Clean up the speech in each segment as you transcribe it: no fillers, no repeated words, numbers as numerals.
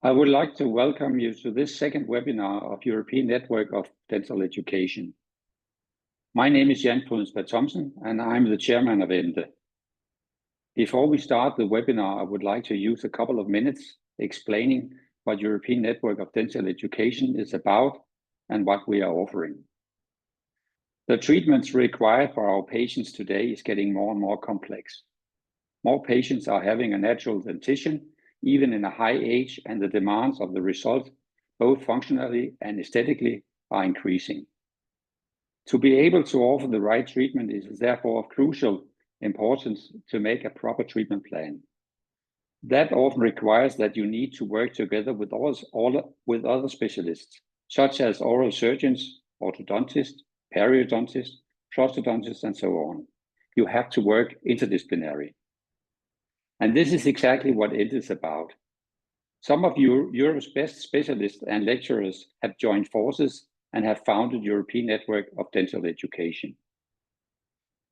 I would like to welcome you to this second webinar of European Network of Dental Education. My name is Jan Prudensberg Thomsen, and I'm the chairman of ENDE. Before we start the webinar, I would like to use a couple of minutes explaining what European Network of Dental Education is about and what we are offering. The treatments required for our patients today is getting more and more complex. More patients are having a natural dentition, even in a high age, and the demands of the result, both functionally and aesthetically, are increasing. To be able to offer the right treatment is therefore of crucial importance to make a proper treatment plan. That often requires that you need to work together with other specialists, such as oral surgeons, orthodontists, periodontists, prosthodontists, and so on. You have to work interdisciplinary. And this is exactly what ENDE is about. Some of Europe's best specialists and lecturers have joined forces and have founded European Network of Dental Education.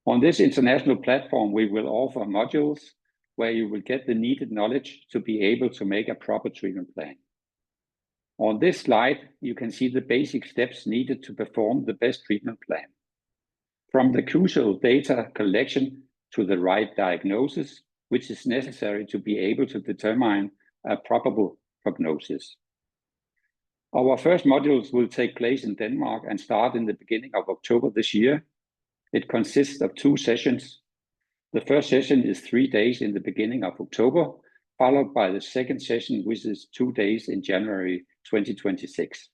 On this international platform, we will offer modules where you will get the needed knowledge to be able to make a proper treatment plan. On this slide, you can see the basic steps needed to perform the best treatment plan. From the crucial data collection to the right diagnosis, which is necessary to be able to determine a probable prognosis. Our first modules will take place in Denmark and start in the beginning of October this year. It consists of 2 sessions. The first session is 3 days in the beginning of October, followed by the second session, which is 2 days in January 2026.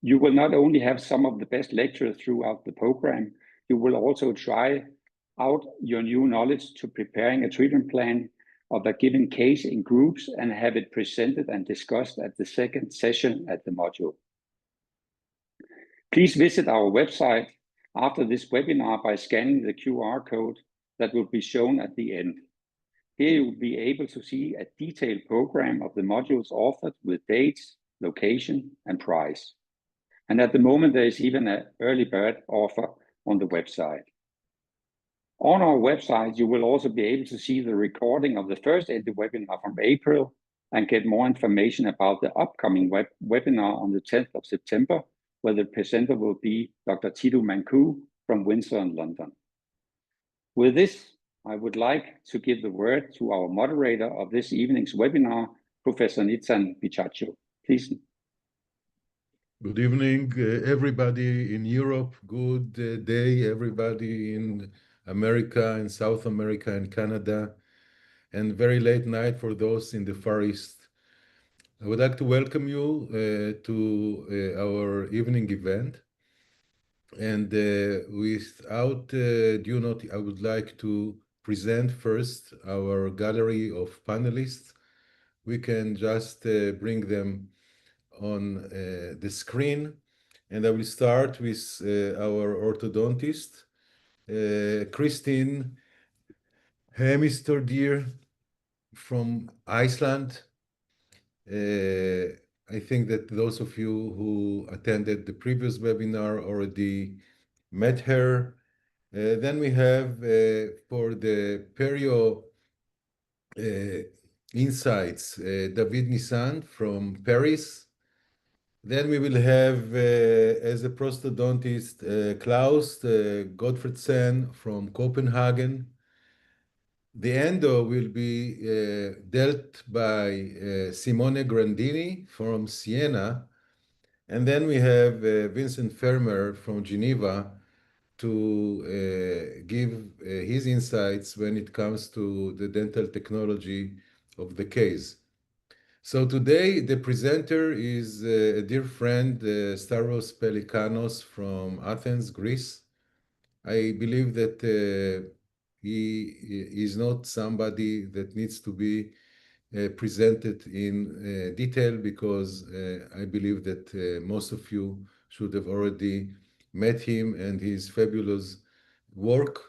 You will not only have some of the best lecturers throughout the program, you will also try out your new knowledge to preparing a treatment plan of a given case in groups and have it presented and discussed at the second session at the module. Please visit our website after this webinar by scanning the QR code that will be shown at the end. Here you will be able to see a detailed program of the modules offered with dates, location, and price. And at the moment, there is even an early bird offer on the website. On our website, you will also be able to see the recording of the first ENDE webinar from April and get more information about the upcoming webinar on the 10th of September, where the presenter will be Dr. Tidou Mankou from Windsor and London. With this, I would like to give the word to our moderator of this evening's webinar, Professor Nitzan Bichacho. Please. Good evening, everybody in Europe. Good day, everybody in America and South America and Canada, and very late night for those in the Far East. I would like to welcome you to our evening event. And without due notice, I would like to present first our gallery of panelists. We can just bring them on the screen. And I will start with our orthodontist, Kristin Hemistordýr from Iceland. I think that those of you who attended the previous webinar already met her. Then we have for the perio insights, David Nissan from Paris. Then we will have, as a prosthodontist, Klaus Gottfredsen from Copenhagen. The endo will be dealt by Simone Grandini from Siena. And then we have Vincent Fermer from Geneva to give his insights when it comes to the dental technology of the case. So today, the presenter is a dear friend, Stavros Pelikanos from Athens, Greece. I believe that he is not somebody that needs to be presented in detail because I believe that most of you should have already met him and his fabulous work.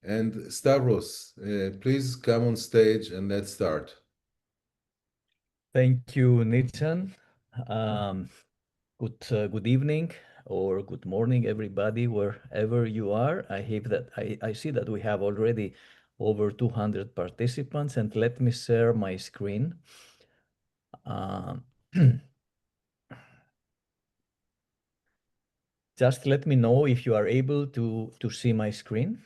And Stavros, please come on stage and let's start. Thank you, Nitzan. Good evening or good morning, everybody, wherever you are. I see that we have already over 200 participants, and let me share my screen. Um, just let me know if you are able to see my screen.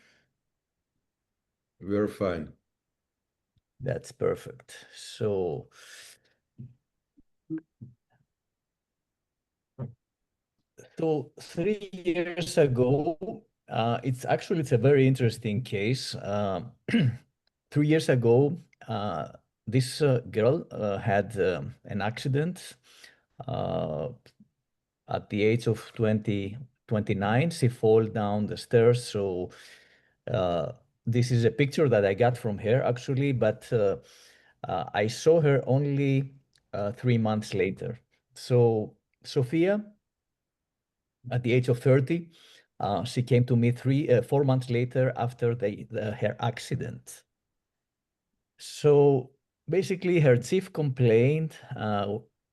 We're fine. That's perfect. So So 3 years ago, it's a very interesting case. 3 years ago, this girl had an accident uh, at the age of 29. She fall down the stairs. So this is a picture that I got from her actually, but I saw her only 3 months later. So Sophia, at the age of 30. She came to me 4 months later after her accident. So basically, her chief complaint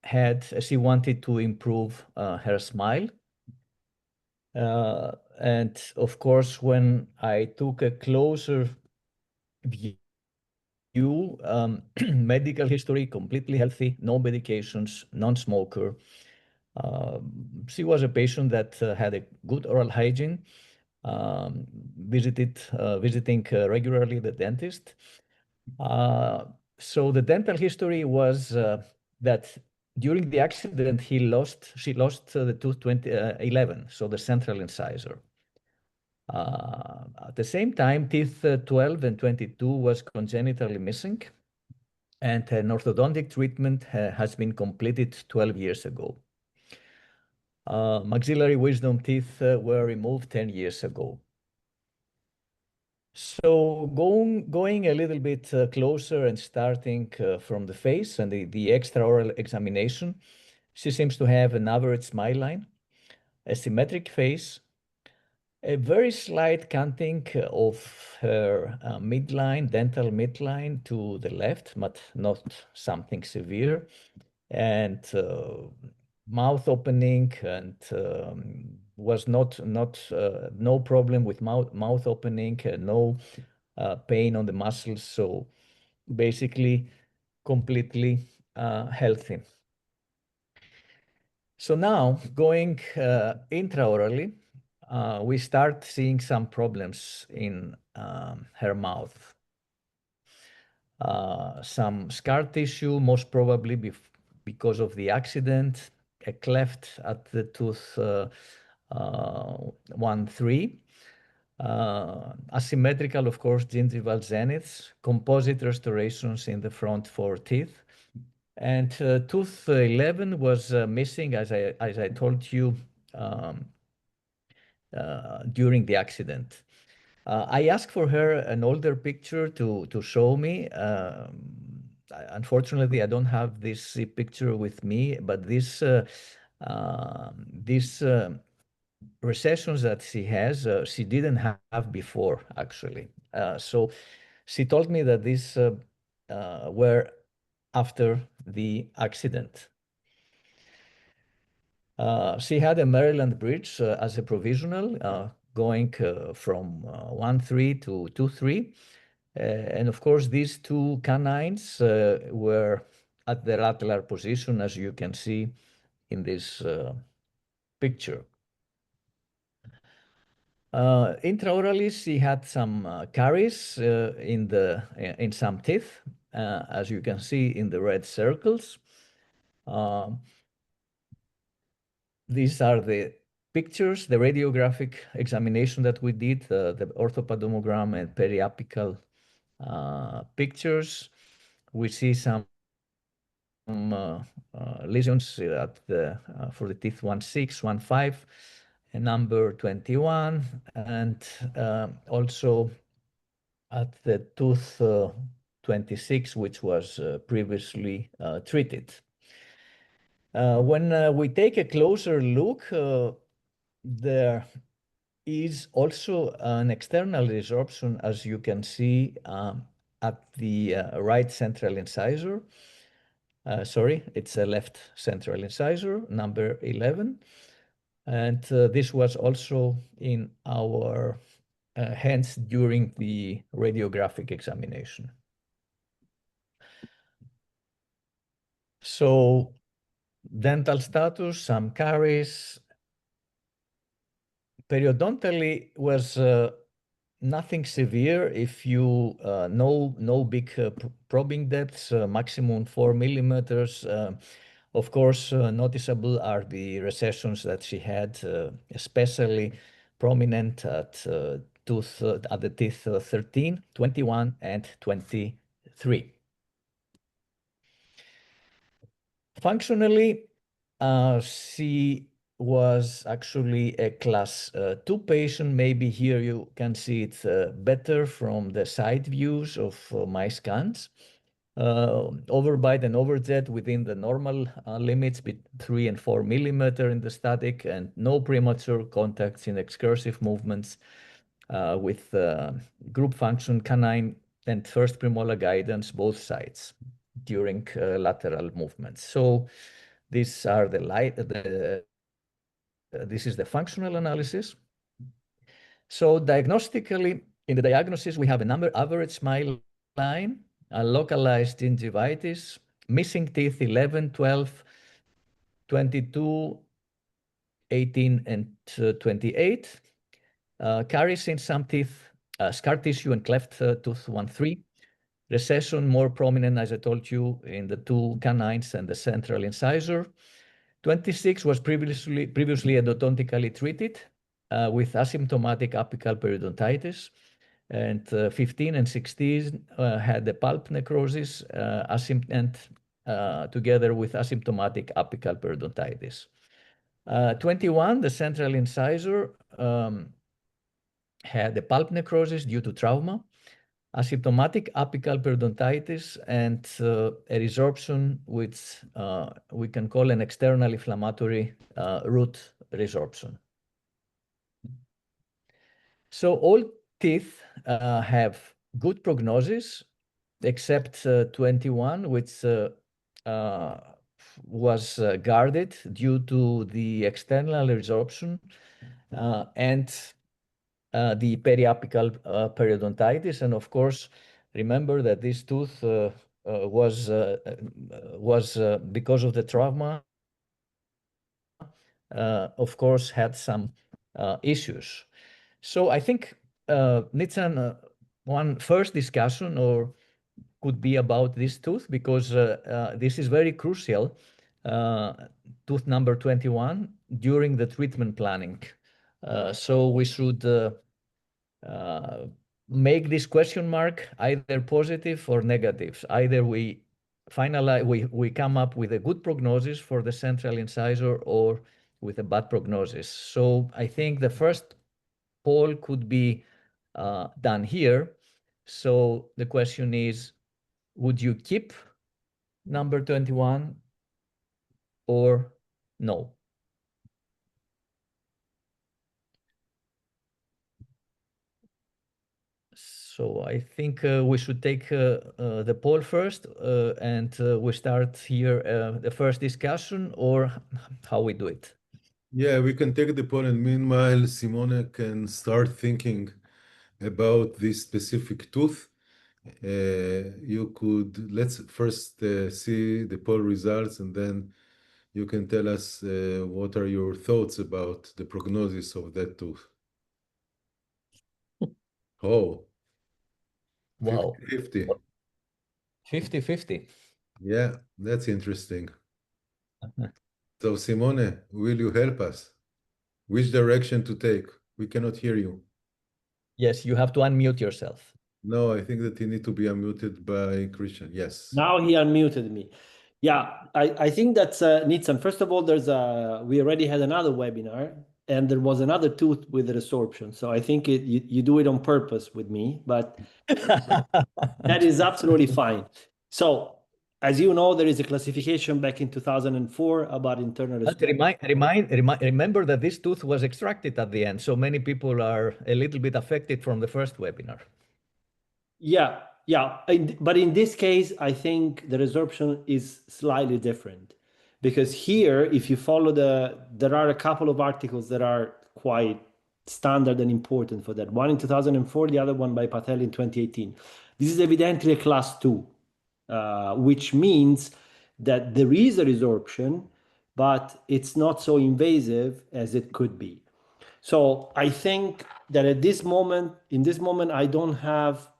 had she wanted to improve her smile. And of course, when I took a closer view, medical history, completely healthy, no medications, non-smoker. She was a patient that had a good oral hygiene, visiting regularly the dentist. So the dental history was that during the accident, she lost the tooth 11, so the central incisor. At the same time, teeth 12 and 22 was congenitally missing, and an orthodontic treatment has been completed 12 years ago. Maxillary wisdom teeth were removed 10 years ago. So going a little bit closer and starting from the face and the extraoral examination, she seems to have an average smile line, a symmetric face, a very slight canting of her midline, dental midline to the left, but not something severe, and mouth opening, and was not no problem with mouth opening, no pain on the muscles. So basically, completely healthy. So now going intraorally, we start seeing some problems in her mouth. Some scar tissue, most probably because of the accident, a cleft at the tooth 1-3, asymmetrical, of course, gingival zeniths, composite restorations in the front 4 teeth. And tooth 11 was missing, as I told you, during the accident. I asked for her an older picture to show me. Unfortunately, I don't have this picture with me, but these recessions that she has, she didn't have before, actually. So she told me that these were after the accident. She had a Maryland bridge as a provisional, going from 1-3 to 2-3. And of course, these two canines were at the lateral position, as you can see in this picture. Intraorally, she had some caries in some teeth, as you can see in the red circles. These are the pictures, the radiographic examination that we did, the orthopodomogram and periapical pictures. We see some lesions for the teeth 1-6, 1-5, and number 21, and also at the tooth 26, which was previously treated. When we take a closer look, there is also an external resorption, as you can see at the right central incisor. Sorry, it's a left central incisor, number 11. And this was also in our hands during the radiographic examination. So dental status, some caries. Periodontally was nothing severe. If you no big probing depths, maximum 4 millimeters. Of course, noticeable are the recessions that she had, especially prominent at at the teeth 13, 21, and 23. Functionally, she was actually a class 2 patient. Maybe here you can see it better from the side views of my scans. Overbite and overjet within the normal limits, between 3 and 4 millimeter in the static, and no premature contacts in excursive movements with group function, canine and first premolar guidance, both sides during lateral movements. So these are this is the functional analysis. So diagnostically, in the diagnosis, we have a average smile line, a localized gingivitis, missing teeth 11, 12, 22, 18, and 28. Caries in some teeth, scar tissue and cleft tooth 1, 3. Recession more prominent, as I told you, in the 2 canines and the central incisor. 26 was previously endodontically treated with asymptomatic apical periodontitis. And 15 and 16 had the pulp necrosis and together with asymptomatic apical periodontitis. 21, the central incisor had the pulp necrosis due to trauma, asymptomatic apical periodontitis, and a resorption, which we can call an external inflammatory root resorption. So all teeth have good prognosis, except 21, which was guarded due to the external resorption and the periapical periodontitis. And of course, remember that this tooth was because of the trauma, of course, had some issues. So I think Nitzan, one first discussion or could be about this tooth, because this is very crucial, tooth number 21, during the treatment planning. So we should make this question mark either positive or negative. Either we finalize, we come up with a good prognosis for the central incisor or with a bad prognosis. So I think the first poll could be done here. So the question is, would you keep number 21 or no? So I think we should take the poll first, and we start here the first discussion, or how we do it. Yeah, we can take the poll, and meanwhile, Simone can start thinking about this specific tooth. Let's first see the poll results, and then you can tell us what are your thoughts about the prognosis of that tooth. Oh, Wow. 50-50. 50-50. Yeah, that's interesting. So, Simone, will you help us? Which direction to take? We cannot hear you. Yes, you have to unmute yourself. No, I think that you need to be unmuted by Christian. Yes. Now he unmuted me. Yeah, I think that's Nitzan. First of all, we already had another webinar, and there was another tooth with resorption. So I think you do it on purpose with me, but that is absolutely fine. So as you know, there is a classification back in 2004 about internal resorption. Remember that this tooth was extracted at the end, so many people are a little bit affected from the first webinar. Yeah. But in this case, I think the resorption is slightly different, because here, if you follow there are a couple of articles that are quite standard and important for that. One in 2004, the other one by Patel in 2018. This is evidently a class 2, which means that there is a resorption, but it's not so invasive as it could be. So I think that in this moment, I don't have,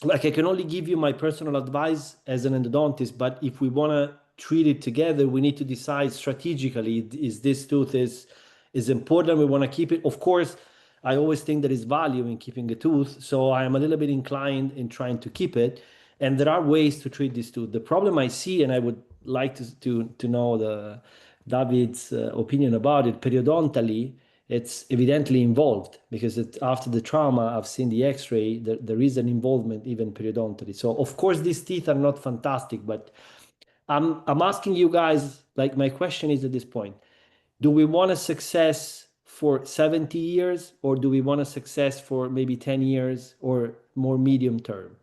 like, I can only give you my personal advice as an endodontist, but if we want to treat it together, we need to decide strategically, is this tooth is important, we want to keep it. Of course, I always think there is value in keeping a tooth, so I am a little bit inclined in trying to keep it, and there are ways to treat this tooth. The problem I see, and I would like to know David's opinion about it, periodontally, it's evidently involved, because after the trauma, I've seen the x-ray, there is an involvement even periodontally. So of course these teeth are not fantastic, but I'm asking you guys, like, my question is at this point, do we want a success for 70 years, or do we want a success for maybe 10 years or more medium term?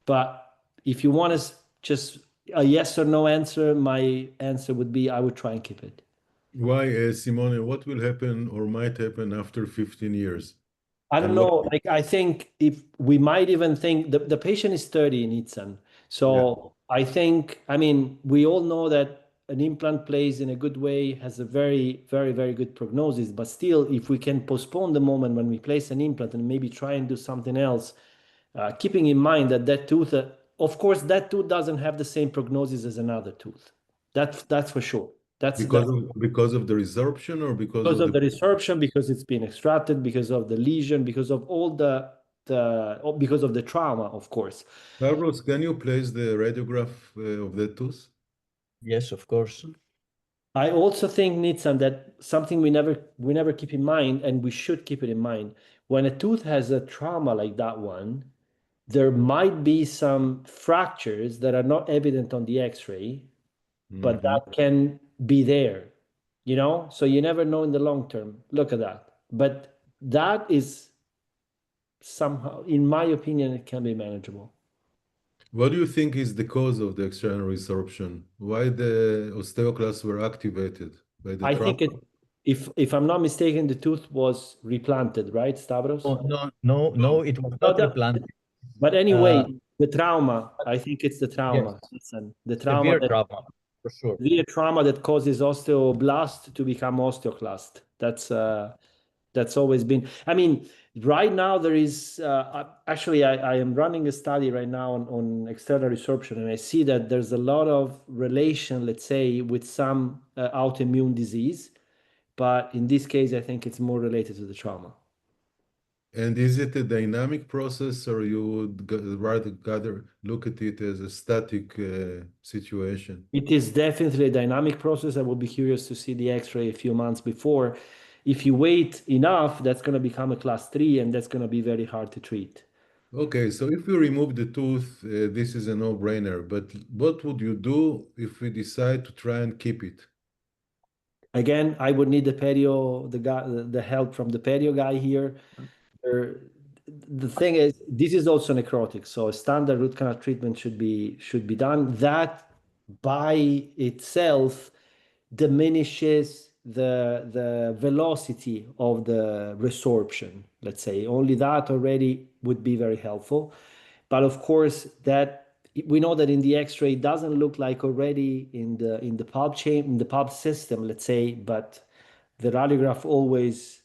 But if you want just a yes or no answer, my answer would be I would try and keep it. Why, Simone, what will happen or might happen after 15 years? I don't And know. what- Like, I think if we might even think the patient is 30 in Itzan. So I think, I mean, we all know that an implant plays in a good way, has a very, very, very good prognosis. But still, if we can postpone the moment when we place an implant and maybe try and do something else, keeping in mind that that tooth, of course, that tooth doesn't have the same prognosis as another tooth. That's for sure. because of the resorption or Because of the resorption, because it's been extracted, because of the lesion, because of all because of the trauma, of course. Carlos, can you place the radiograph of that tooth? Yes, of course. I also think, Nitzan, that something we never keep in mind, and we should keep it in mind, when a tooth has a trauma like that one, there might be some fractures that are not evident on the x-ray, but that can be there, so you never know in the long term. Look at that. But that is somehow, in my opinion, it can be manageable. What do you think is the cause of the external resorption? Why the osteoclasts were activated by the I trauma? think if I'm not mistaken, the tooth was replanted, right, Stavros? No, it was not replanted. But anyway, the trauma, I think it's the trauma. Yes. Listen, the trauma, Severe trauma, for sure. the trauma that causes osteoblast to become osteoclast. That's always been. I mean, right now there is actually I am running a study right now on external resorption, and I see that there's a lot of relation, let's say, with some autoimmune disease, but in this case, I think it's more related to the trauma. And is it a dynamic process, or you would rather look at it as a static situation? It is definitely a dynamic process. I will be curious to see the x-ray a few months before. If you wait enough, that's going to become a class 3, and that's going to be very hard to treat. Okay, so if we remove the tooth, this is a no-brainer, but what would you do if we decide to try and keep it? Again, I would need the help from the perio guy here. The thing is, this is also necrotic, so a standard root canal treatment should be done. That by itself diminishes the velocity of the resorption, let's say. Only that already would be very helpful. But of course, that we know that in the x-ray it doesn't look like already in the pulp in the pulp system, let's say, but the radiograph always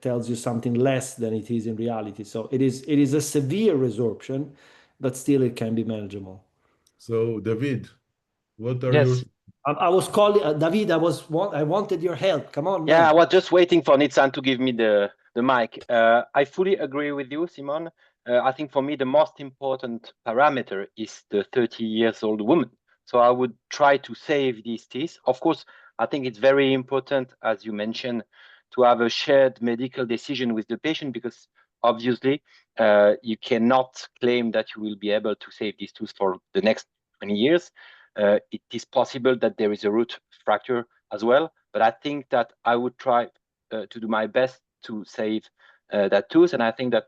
tells you something less than it is in reality. So it is a severe resorption, but still it can be manageable. So, David, what are Yes. your... I was calling David. I wanted your help. Come on, Yeah, man. I was just waiting for Nitzan to give me the mic. I fully agree with you, Simon. I think for me, the most important parameter is the 30 years old woman. So I would try to save these teeth. Of course, I think it's very important, as you mentioned, to have a shared medical decision with the patient, because obviously you cannot claim that you will be able to save these teeth for the next 20 years. It is possible that there is a root fracture as well, but I think that I would try to do my best to save that tooth. And I think that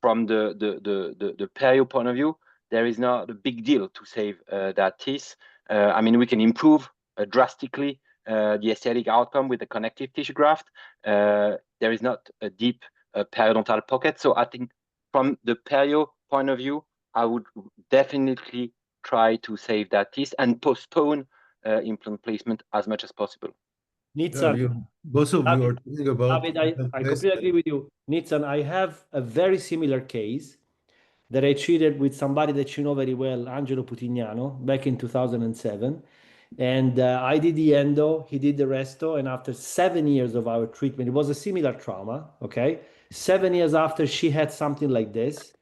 from the perio point of view, there is not a big deal to save that teeth. I mean, we can improve drastically the aesthetic outcome with the connective tissue graft. There is not a deep periodontal pocket. So I think from the perio point of view, I would definitely try to save that teeth and postpone implant placement as much as possible. Nitsan, both of you are talking about David, I implant completely agree with you. Nitsan, I have a very similar case that I treated with somebody that you know very well, Angelo Putignano, back in 2007. And I did the endo, he did the resto, and after 7 years of our treatment, it was a similar trauma, okay? 7 years after, she had something like this,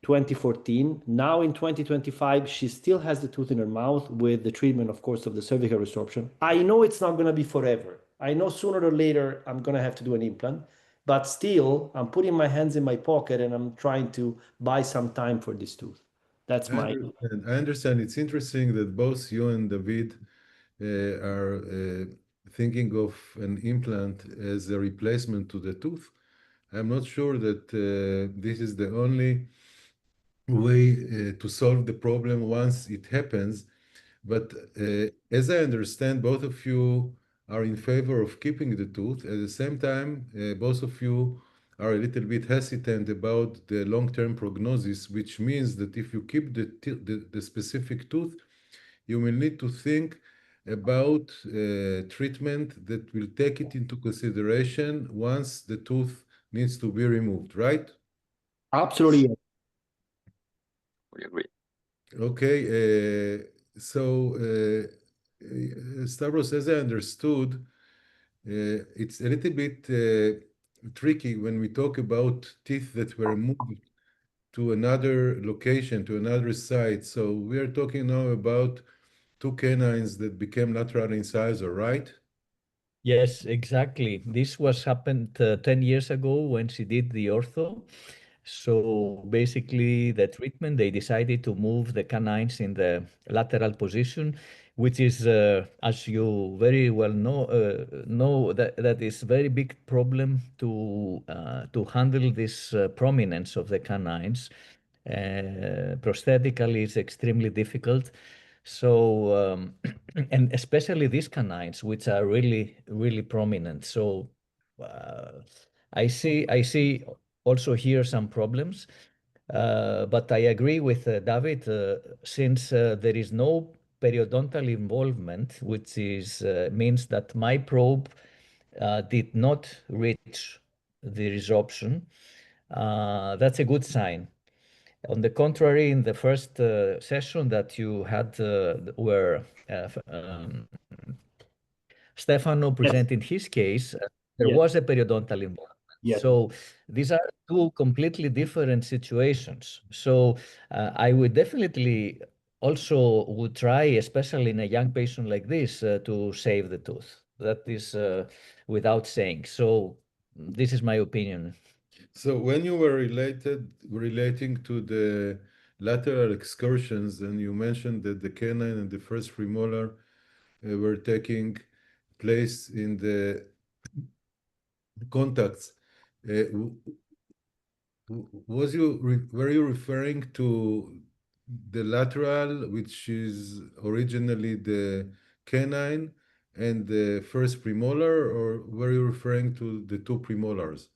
2014. Now in 2025, she still has the tooth in her mouth with the treatment, of course, of the cervical resorption. I know it's not going to be forever. I know sooner or later I'm going to have to do an implant, but still, I'm putting my hands in my pocket and I'm trying to buy some time for this tooth. That's my. I understand. It's interesting that both you and David are thinking of an implant as a replacement to the tooth. I'm not sure that this is the only way to solve the problem once it happens. But as I understand, both of you are in favor of keeping the tooth. At the same time, both of you are a little bit hesitant about the long-term prognosis, which means that if you keep the specific tooth, you will need to think about treatment that will take it into consideration once the tooth needs to be removed, right? Absolutely. We agree. Okay, Stavros, as I understood, it's a little bit tricky when we talk about teeth that were moved to another location, to another site. So we are talking now about two canines that became lateral incisor, right? Yes, exactly. This was happened 10 years ago when she did the ortho. So basically, the treatment, they decided to move the canines in the lateral position, which is, as you very well know that is very big problem to handle this prominence of the canines. Prosthetically, it's extremely difficult. So, and especially these canines, which are really, really prominent. So, I see also here some problems. But I agree with David, since there is no periodontal involvement, which is means that my probe did not reach the resorption. That's a good sign. On the contrary, in the first session that you had, where Stefano presented his case, there Yes. was a periodontal involvement. Yes. So these are two completely different situations. So I would definitely also would try, especially in a young patient like this, to save the tooth. That is without saying. So this is my opinion. So when you were relating to the lateral excursions, and you mentioned that the canine and the first premolar were taking place in the contacts, were you referring to the lateral, which is originally the canine, and the first premolar, or were you referring to the two premolars?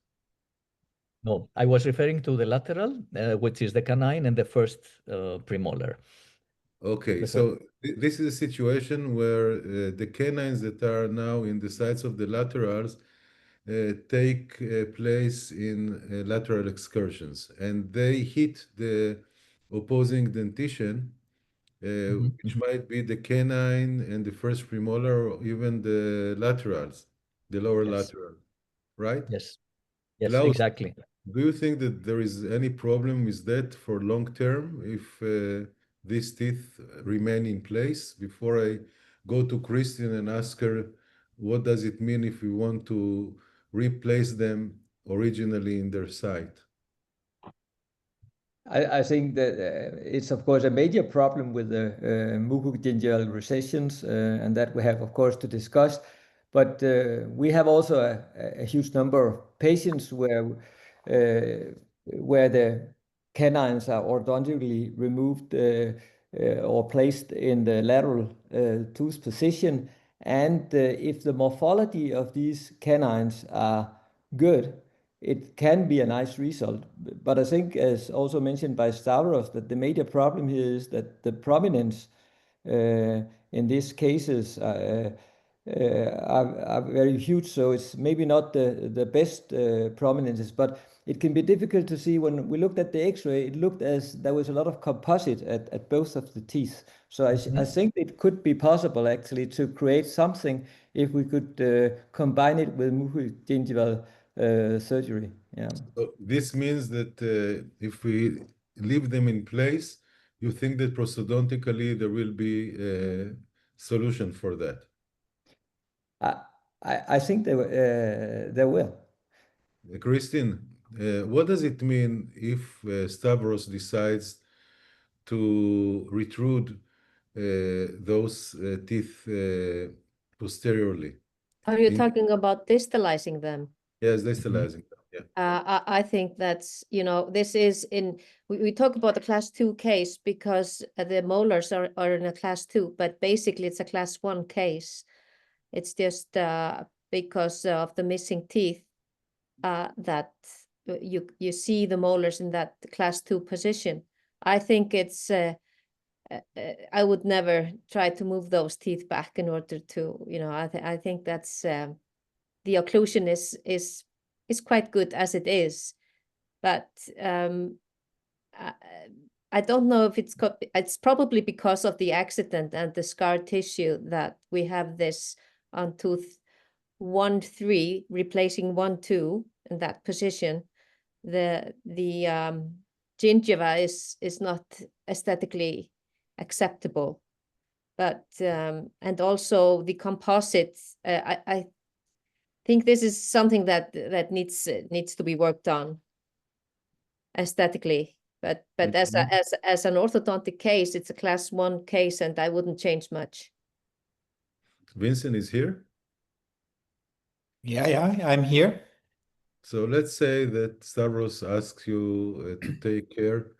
No, I was referring to the lateral, which is the canine, and the first premolar. Okay, so this is a situation where the canines that are now in the sides of the laterals take place in lateral excursions, and they hit the opposing dentition, which might be the canine and the first premolar, or even the laterals, the lower Yes. lateral, right? Yes, yes, Klaus, exactly. do you think that there is any problem with that for long term if these teeth remain in place? Before I go to Christine and ask her, what does it mean if we want to replace them originally in their site? I think that it's of course a major problem with the mucogingival recessions, and that we have of course to discuss. But we have also a huge number of patients where the canines are orthodontically removed or placed in the lateral tooth position, and if the morphology of these canines are good, it can be a nice result. But I think, as also mentioned by Stavros, that the major problem here is that the prominence in these cases are very huge. So it's maybe not the best prominences, but it can be difficult to see. When we looked at the X-ray, it looked as there was a lot of composite at both of the teeth. So I think it could be possible actually to create something if we could combine it with mucogingival surgery. Yeah. So this means that if we leave them in place, you think that prosthodontically there will be a solution for that? I think there will. Christine, what does it mean if Stavros decides to retrude those teeth posteriorly? Are you talking about distalizing them? Yes, distalizing them. Yeah. I think that's, this is we talk about the class 2 case because the molars are in a class 2, but basically it's a class 1 case. It's just because of the missing teeth that you see the molars in that class 2 position. I think it's, I would never try to move those teeth back in order to, I think that's, the occlusion is quite good as it is, but I don't know if it's probably because of the accident and the scar tissue that we have this on tooth 1-3 replacing 1-2 in that position. The gingiva is not aesthetically acceptable, but and also the composites. I think this is something that needs to be worked on aesthetically. But as an orthodontic case, it's a class 1 case, and I wouldn't change much. Vincent is here. Yeah, I'm here. So let's say that Stavros asks you to take care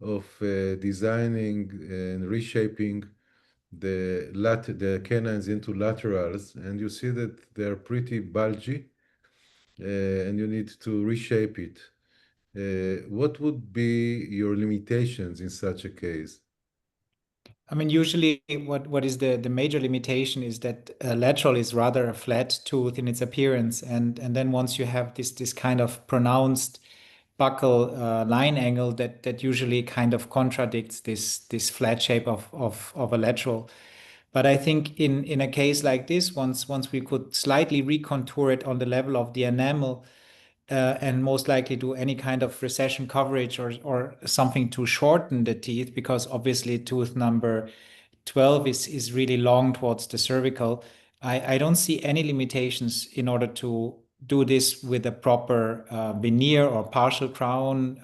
of designing and reshaping the canines into laterals, and you see that they're pretty bulgy, and you need to reshape it. What would be your limitations in such a case? I mean, usually what is the major limitation is that lateral is rather a flat tooth in its appearance. And then once you have this kind of pronounced buccal line angle that usually kind of contradicts this flat shape of a lateral. But I think in a case like this, once we could slightly recontour it on the level of the enamel, and most likely do any kind of recession coverage or something to shorten the teeth, because obviously tooth number 12 is really long towards the cervical. I don't see any limitations in order to do this with a proper veneer or partial crown,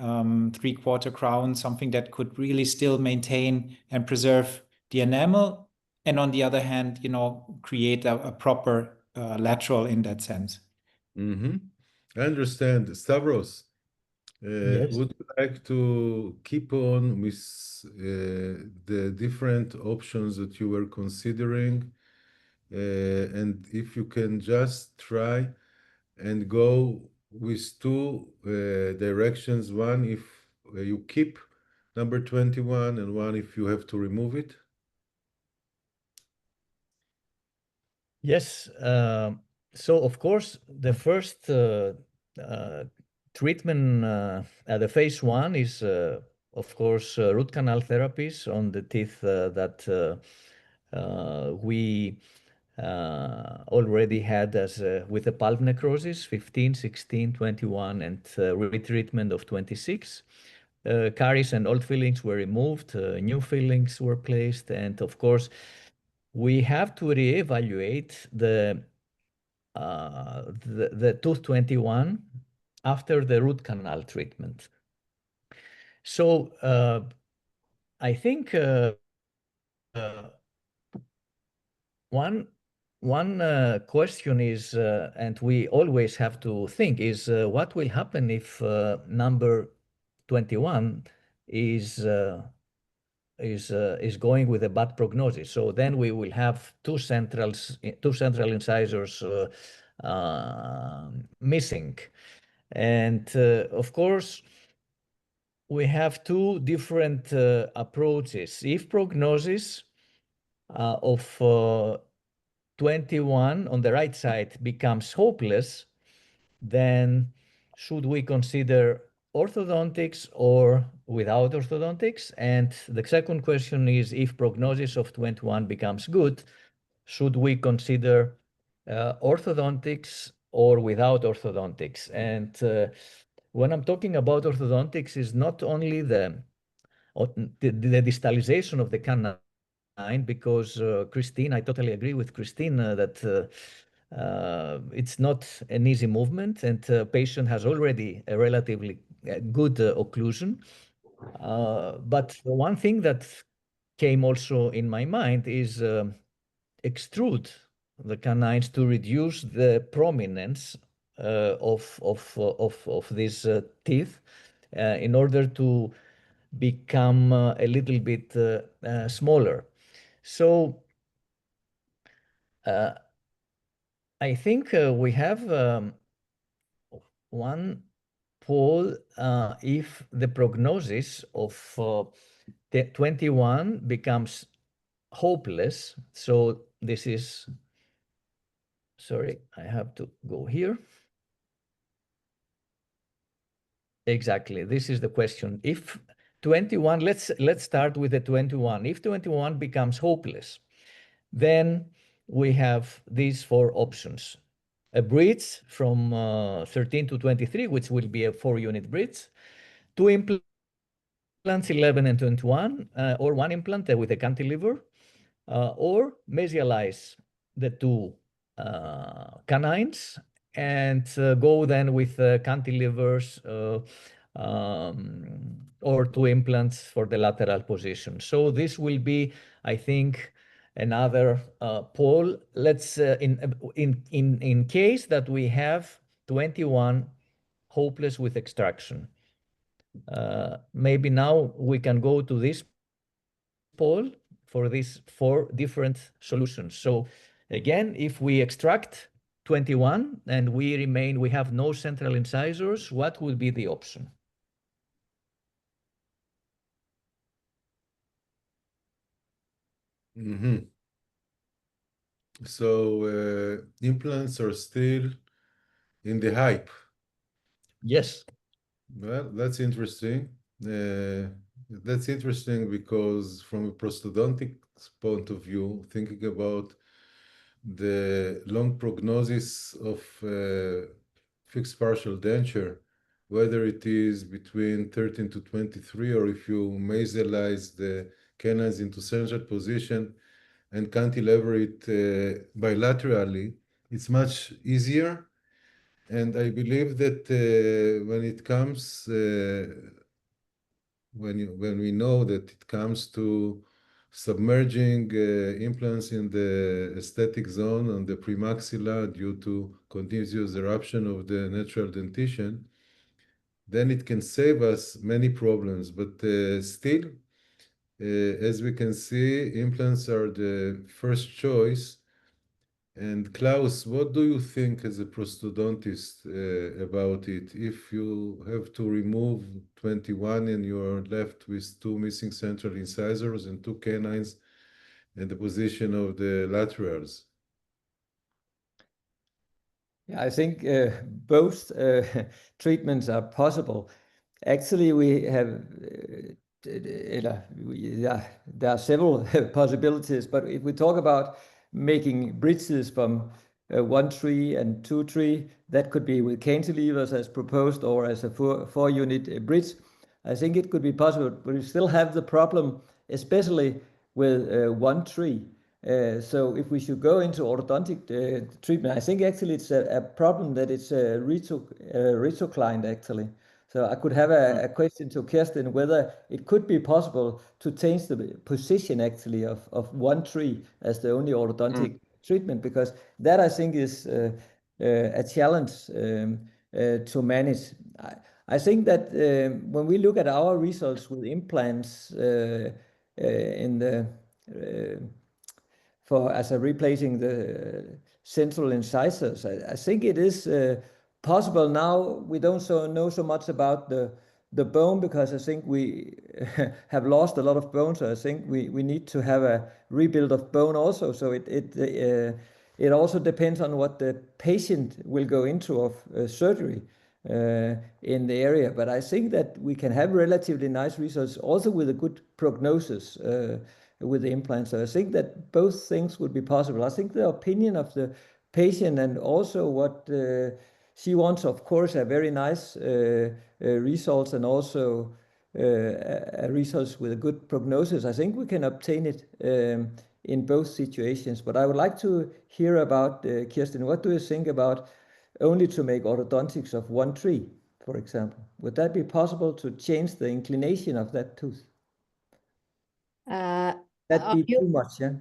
3/4 crown, something that could really still maintain and preserve the enamel. And on the other hand, create a proper lateral in that sense. Mm-hmm. I understand. Stavros, Yes. would you like to keep on with the different options that you were considering? And if you can just try and go with two directions, one if you keep number 21 and one if you have to remove it? Yes. So of course, the first treatment, the phase 1 is, of course, root canal therapies on the teeth that we already had as with the pulp necrosis, 15, 16, 21, and retreatment of 26. Caries and old fillings were removed, new fillings were placed, and of course, we have to reevaluate the tooth 21 after the root canal treatment. So I think one question is, and we always have to think, is what will happen if number 21 is going with a bad prognosis. So then we will have two central incisors missing. And of course, we have two different approaches. If prognosis of 21 on the right side becomes hopeless, then should we consider orthodontics or without orthodontics? And the second question is, if prognosis of 21 becomes good, should we consider orthodontics or without orthodontics? And when I'm talking about orthodontics, is not only the distalization of the canine, because Christine, I totally agree with Christine that it's not an easy movement, and patient has already a relatively good occlusion. But one thing that came also in my mind is extrude the canines to reduce the prominence of these teeth in order to become a little bit smaller. So I think we have one poll if the prognosis of 21 becomes hopeless. So this is, sorry, I have to go here. Exactly, this is the question. If 21, let's start with the 21. If 21 becomes hopeless, then we have these four options. A bridge from 13 to 23, which will be a 4-unit bridge, 2 implants, 11 and 21, or 1 implant with a cantilever, or mesialize the two canines and go then with cantilevers or 2 implants for the lateral position. So this will be, I think, another poll. Let's in case that we have 21 hopeless with extraction. Maybe now we can go to this poll for these 4 different solutions. So again, if we extract 21 and we have no central incisors, what would be the option? So implants are still in the hype. Yes. Well, that's interesting. That's interesting because from a prosthodontic point of view, thinking about the long prognosis of fixed partial denture, whether it is between 13 to 23, or if you mesialize the canines into central position and cantilever it bilaterally, it's much easier. And I believe that when it comes, when we know that it comes to submerging implants in the aesthetic zone on the premaxilla due to continuous eruption of the natural dentition, then it can save us many problems. But still, as we can see, implants are the first choice. And Klaus, what do you think as a prosthodontist about it? If you have to remove 21 and you're left with 2 missing central incisors and 2 canines in the position of the laterals? Yeah, I think both treatments are possible. Actually, we have, there are several possibilities, but if we talk about making bridges from 1 tree and 2 tree, that could be with cantilevers as proposed or as a 4-unit bridge. I think it could be possible, but we still have the problem, especially with 1 tree. So if we should go into orthodontic treatment, I think actually it's a problem that it's retroclined actually. So I could have a question to Kirsten whether it could be possible to change the position actually of 1 tree as the only orthodontic treatment, because that I think is a challenge to manage. I think that when we look at our results with implants in the as a replacing the central incisors, I think it is possible now. We don't know so much about the bone, because I think we have lost a lot of bone. So I think we need to have a rebuild of bone also. So it also depends on what the patient will go into of surgery in the area. But I think that we can have relatively nice results also with a good prognosis with the implants. So I think that both things would be possible. I think the opinion of the patient and also what she wants, of course, a very nice results, and also a results with a good prognosis. I think we can obtain it in both situations. But I would like to hear about, Kirsten, what do you think about only to make orthodontics of one tree, for example? Would that be possible to change the inclination of that tooth? That'd be too much, yeah?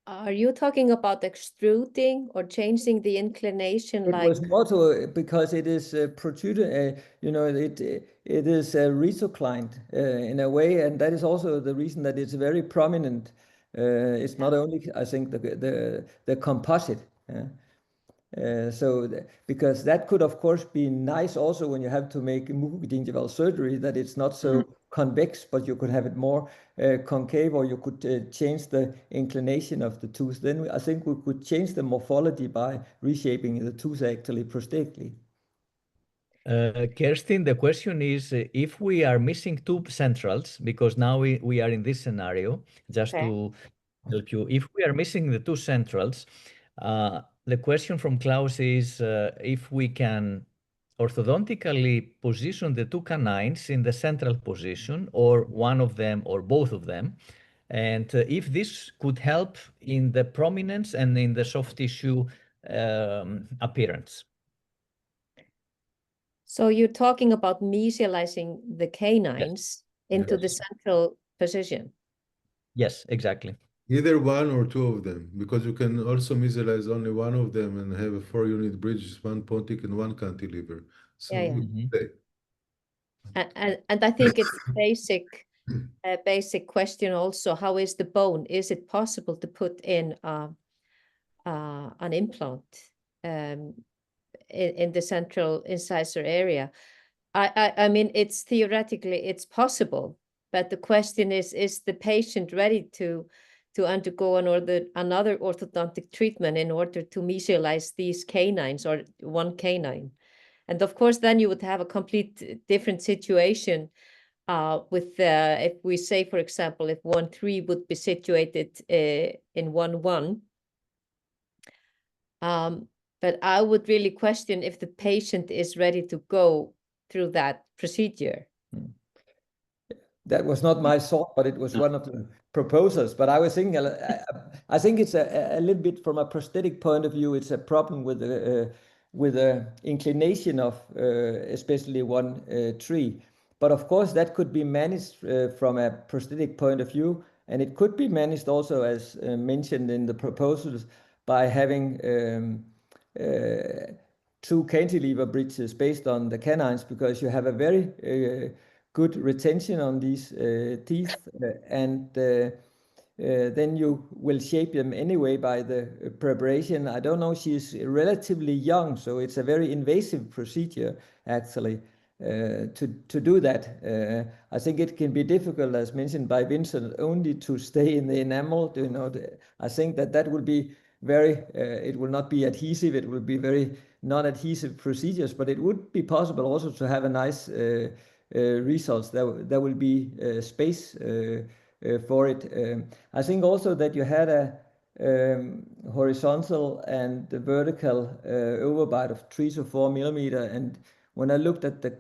Are you talking about extruding or changing the inclination? It was more to, because it is protruded, you know, it is retoclined in a way, and that is also the reason that it's very prominent. It's not only, I think, the composite. Because that could, of course, be nice also when you have to make mucogingival surgery, that it's not so convex, but you could have it more concave, or you could change the inclination of the tooth. Then I think we could change the morphology by reshaping the tooth actually prosthetically. Kerstin, the question is if we are missing two centrals, because now we are in this scenario, just to help you, if we are missing the two centrals, the question from Klaus is if we can orthodontically position the two canines in the central position, or one of them or both of them, and if this could help in the prominence and in the soft tissue appearance. So you're talking about mesializing the canines into the central position? Yes, exactly. Either one or two of them, because you can also mesialize only one of them and have a 4-unit bridge, one pontic and one cantilever. So and I think it's a basic question also. How is the bone? Is it possible to put in an implant in the central incisor area? I mean, it's theoretically it's possible, but the question is the patient ready to undergo another orthodontic treatment in order to mesialize these canines or one canine? And of course, then you would have a complete different situation with if we say, for example, if 1-3 would be situated in 1-1. But I would really question if the patient is ready to go through that procedure. That was not my thought, but it was one of the proposals. But I was thinking, I think it's a little bit from a prosthetic point of view, it's a problem with the inclination of especially 1-3. But of course, that could be managed from a prosthetic point of view, and it could be managed also, as mentioned in the proposals, by having two cantilever bridges based on the canines, because you have a very good retention on these teeth, and then you will shape them anyway by the preparation. I don't know, she's relatively young, so it's a very invasive procedure actually to do that. I think it can be difficult, as mentioned by Vincent, only to stay in the enamel. You know, I think that will be very, it will not be adhesive, it will be very non-adhesive procedures, but it would be possible also to have a nice results. There will be space for it. I think also that you had a horizontal and the vertical overbite of 3 to 4 millimeter, and when I looked at the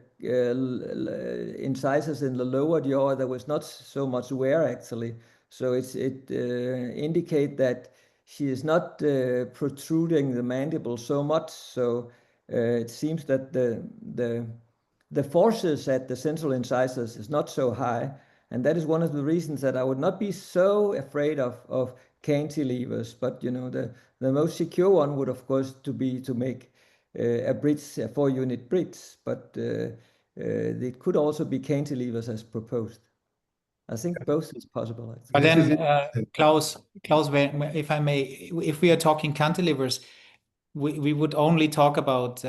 incisors in the lower jaw, there was not so much wear actually. So it indicate that she is not protruding the mandible so much. So it seems that the forces at the central incisors is not so high, and that is one of the reasons that I would not be so afraid of cantilevers. But you know, the most secure one would of course to make a bridge, a 4-unit bridge, but it could also be cantilevers as proposed. I think both is possible. But then, Klaus, if I may, if we are talking cantilevers, we would only talk about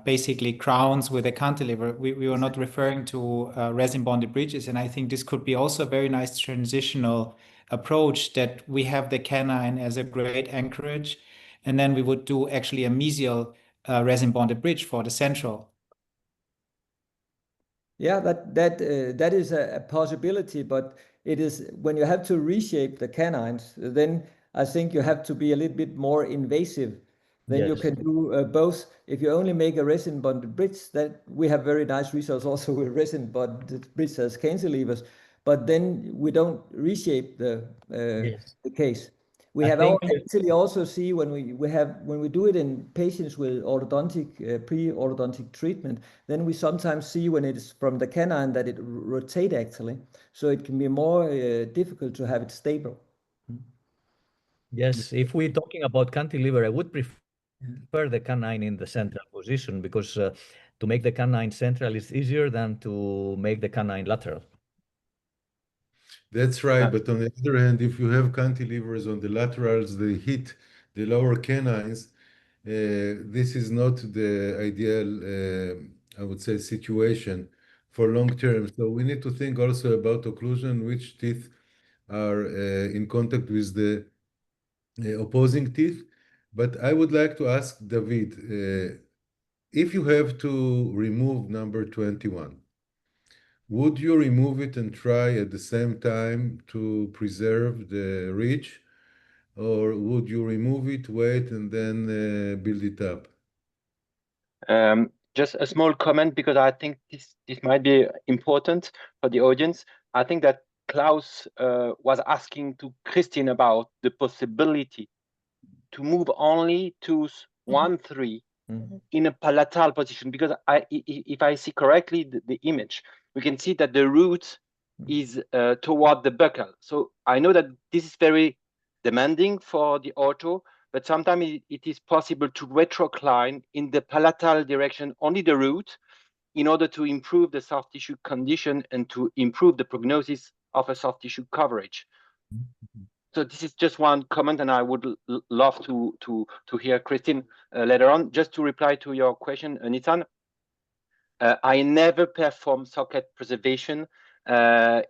basically crowns with a cantilever. We were not referring to resin bonded bridges, and I think this could be also a very nice transitional approach, that we have the canine as a great anchorage, and then we would do actually a mesial resin bonded bridge for the central. Yeah, that is a possibility, but it is when you have to reshape the canines, then I think you have to be a little bit more invasive. Then you Yes. can do both. If you only make a resin bonded bridge, that we have very nice results also with resin bonded bridge as cantilevers, but then we don't reshape Yes. the case. We I have think actually also see when we do it in patients with orthodontic pre-orthodontic treatment, then we sometimes see when it's from the canine that it rotates actually, so it can be more difficult to have it stable. yes, if we're talking about cantilever, I would prefer the canine in the central position, because to make the canine central is easier than to make the canine lateral. That's right. But on the other hand, if you have cantilevers on the laterals, they hit the lower canines. This is not the ideal, I would say, situation for long term. So we need to think also about occlusion, which teeth are in contact with the opposing teeth. But I would like to ask David, if you have to remove number 21, would you remove it and try at the same time to preserve the ridge, or would you remove it, wait, and then build it up? Just a small comment, because I think this might be important for the audience. I think that Klaus was asking to Christine about the possibility to move only tooth 1, 3 in a palatal position, because if I see correctly the image, we can see that the root is toward the buccal. So I know that this is very demanding for the ortho, but sometimes it is possible to retrocline in the palatal direction only the root, in order to improve the soft tissue condition and to improve the prognosis of a soft tissue coverage. So this is just one comment, and I would love to hear Christine later on. Just to reply to your question, Nitzan, I never perform socket preservation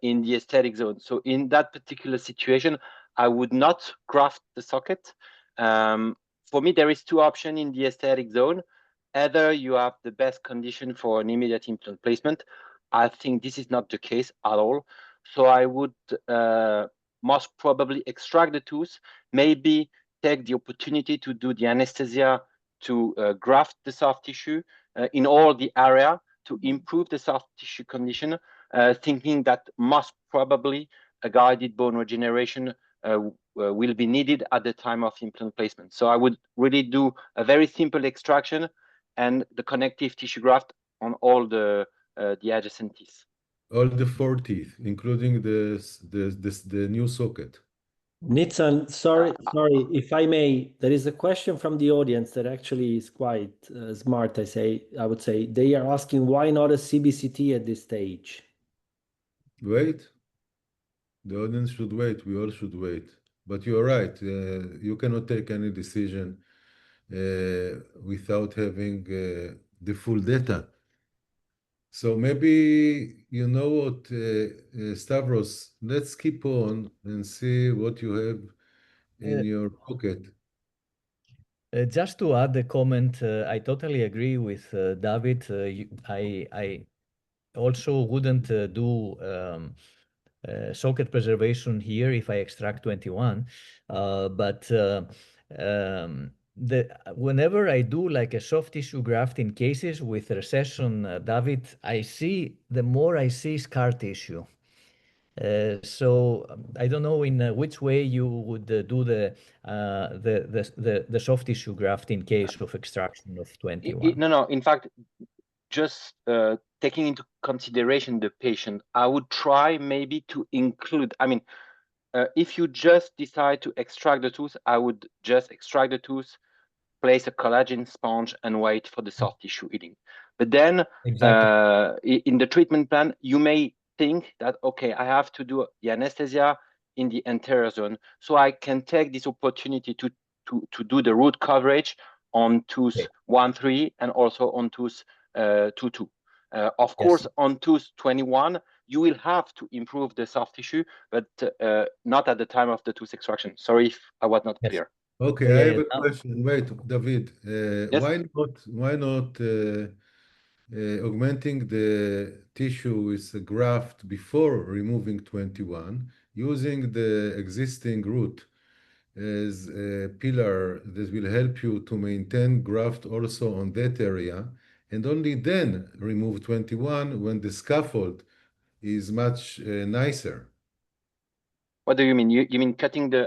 in the aesthetic zone. So in that particular situation, I would not graft the socket. For me, there is two options in the aesthetic zone. Either you have the best condition for an immediate implant placement. I think this is not the case at all. So I would most probably extract the tooth, maybe take the opportunity to do the anesthesia to graft the soft tissue in all the area to improve the soft tissue condition, thinking that most probably a guided bone regeneration will be needed at the time of implant placement. So I would really do a very simple extraction and the connective tissue graft on all the adjacent teeth. All the 4 teeth, including the new socket. Nitzan, sorry, if I may, there is a question from the audience that actually is quite smart, I would say. They are asking why not a CBCT at this stage? Wait. The audience should wait. We all should wait. But you're right. You cannot take any decision without having the full data. So maybe, you know what, Stavros, let's keep on and see what you have in your pocket. Just to add a comment, I totally agree with David. I also wouldn't do socket preservation here if I extract 21. But whenever I do like a soft tissue graft in cases with recession, David, the more I see scar tissue. So I don't know in which way you would do the soft tissue graft in case of extraction of 21. No. In fact, just taking into consideration the patient, I would try maybe to include. I mean, if you just decide to extract the tooth, I would just extract the tooth, place a collagen sponge, and wait for the soft tissue healing. But then, exactly. In the treatment plan, you may think that, okay, I have to do the anesthesia in the anterior zone, so I can take this opportunity to to do the root coverage on tooth Okay. 1, 3, and also on tooth 2, 2. Of course, on tooth 21, you will have to improve the soft tissue, but not at the time of the tooth extraction. Sorry if I was not Yes. clear. Okay, I have a question. Wait, David, Yes. why not augmenting the tissue with a graft before removing 21, using the existing root as a pillar that will help you to maintain graft also on that area, and only then remove 21 when the scaffold is much nicer. What do you mean? You mean cutting the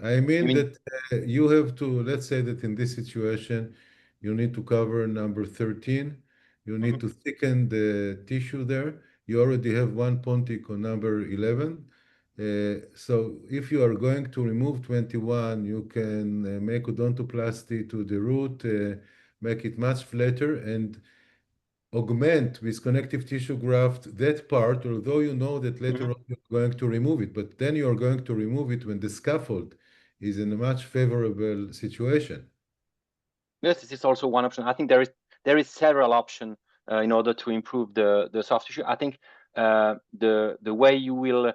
I mean mean- that you have to, let's say that in this situation, you need to cover number 13. You need to thicken the tissue there. You already have one pontic on number 11. So if you are going to remove 21, you can make odontoplasty to the root, make it much flatter, and augment with connective tissue graft that part, although you know that later on you're going to remove it, but then you're going to remove it when the scaffold is in a much favorable situation. Yes, this is also one option. I think there is several options in order to improve the soft tissue. I think the way you will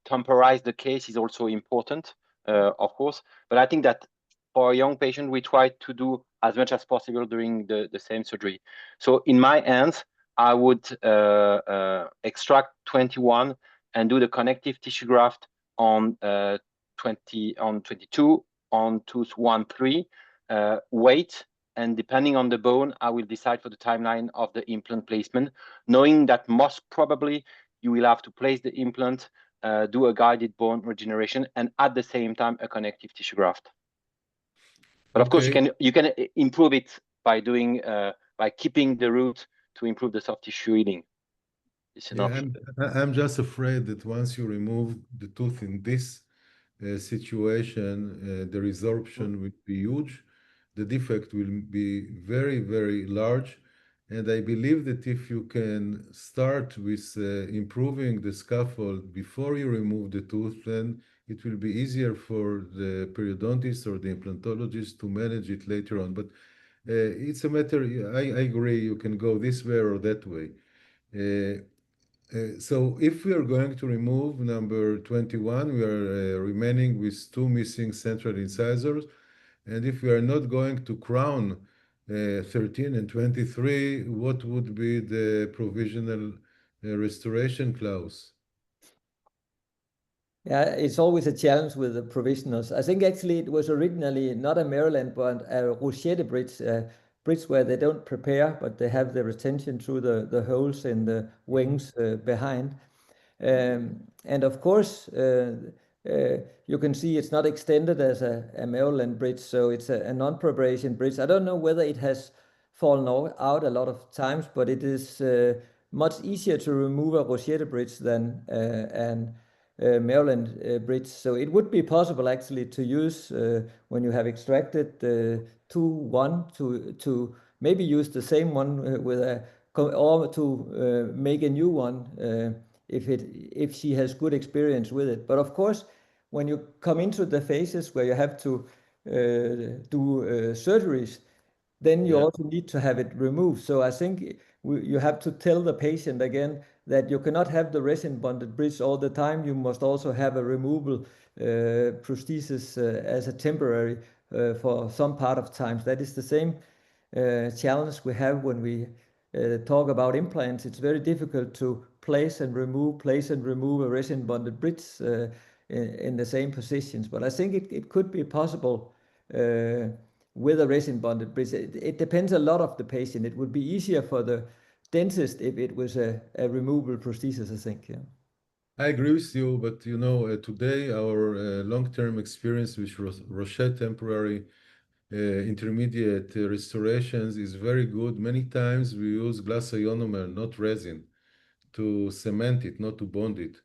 temporize the case is also important, of course. But I think that for a young patient, we try to do as much as possible during the same surgery. So in my hands, I would extract 21 and do the connective tissue graft on 22 on tooth 1, 3. Weight, and depending on the bone, I will decide for the timeline of the implant placement, knowing that most probably you will have to place the implant, do a guided bone regeneration, and at the same time a connective tissue graft. But of course, you can improve it by doing by keeping the root to improve the soft tissue healing. It's an option. I'm just afraid that once you remove the tooth in this situation, the resorption will be huge. The defect will be very, very large. And I believe that if you can start with improving the scaffold before you remove the tooth, then it will be easier for the periodontist or the implantologist to manage it later on. But it's a matter, I agree, you can go this way or that way. So if we are going to remove number 21, we are remaining with two missing central incisors. And if we are not going to crown 13 and 23, what would be the provisional restoration clause? Yeah, it's always a challenge with the provisionals. I think actually it was originally not a Maryland, but a Rochette bridge, bridge where they don't prepare, but they have the retention through the holes in the wings behind. And of course, you can see it's not extended as a Maryland bridge, so it's a non-preparation bridge. I don't know whether it has fallen out a lot of times, but it is much easier to remove a Rochette bridge than an Maryland bridge. So it would be possible actually to use when you have extracted the 2-1 to maybe use the same one with a or to make a new one if she has good experience with it. But of course, when you come into the phases where you have to do surgeries, then you also need to have it removed. So I think you have to tell the patient again that you cannot have the resin bonded bridge all the time. You must also have a removable prosthesis as a temporary for some part of times. That is the same challenge we have when we talk about implants. It's very difficult to place and remove a resin bonded bridge in the same positions. But I think it could be possible with a resin bonded bridge. It depends a lot of the patient. It would be easier for the dentist if it was a removable prosthesis, I think. Yeah. I agree with you, but you know, today our long-term experience with Rochette temporary intermediate restorations is very good. Many times we use glass ionomer, not resin, to cement it, not to bond it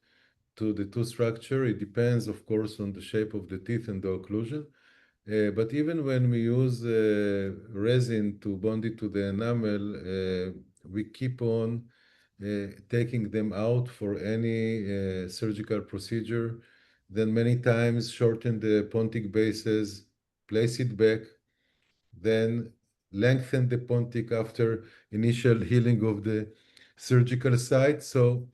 to the tooth structure. It depends, of course, on the shape of the teeth and the occlusion. But even when we use resin to bond it to the enamel, we keep on taking them out for any surgical procedure then many times shorten the pontic bases, place it back, then lengthen the pontic after initial healing of the surgical site. So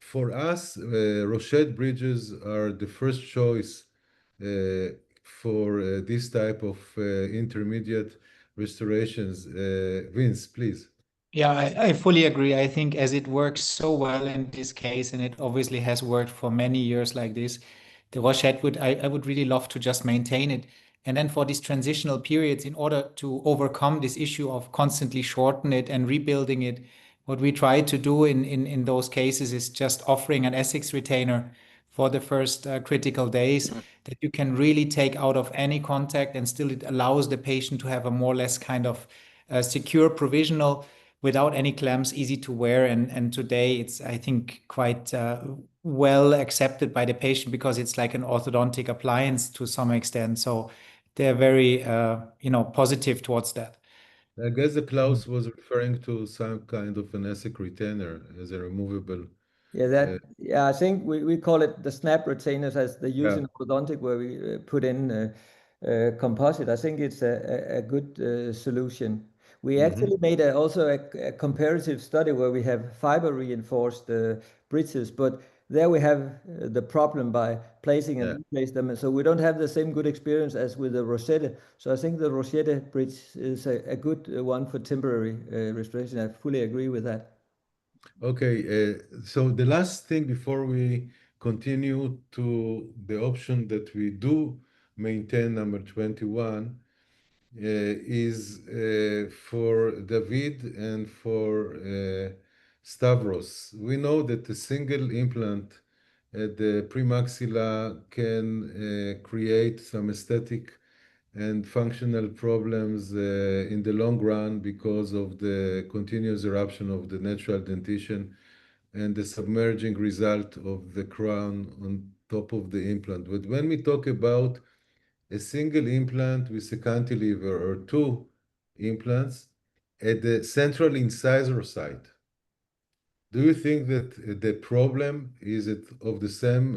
for us, Rochette bridges are the first choice for this type of intermediate restorations. Vince, please. Yeah, I fully agree. I think as it works so well in this case, and it obviously has worked for many years like this, the Rochette I would really love to just maintain it. And then for these transitional periods, in order to overcome this issue of constantly shorten it and rebuilding it, what we try to do in those cases is just offering an Essex retainer for the first critical days that you can really take out of any contact, and still it allows the patient to have a more or less kind of secure provisional without any clamps, easy to wear. And today it's, I think, quite well accepted by the patient because it's like an orthodontic appliance to some extent. So they're very, positive towards that. I guess the Klaus was referring to some kind of an Essex retainer as a removable. Yeah, I think we call it the snap retainers as they use in orthodontic, where we put in composite. I think it's a good solution. We actually made also a comparative study where we have fiber reinforced bridges, but there we have the problem by placing and replace them. So we don't have the same good experience as with the Rosette. So I think the Rosette bridge is a good one for temporary restoration. I fully agree with that. Okay, so the last thing before we continue to the option that we do maintain, number 21, is for David and for Stavros. We know that a single implant at the premaxilla can create some aesthetic and functional problems in the long run because of the continuous eruption of the natural dentition and the submerging result of the crown on top of the implant. But when we talk about a single implant with a cantilever or two implants at the central incisor site, do you think that the problem is it of the same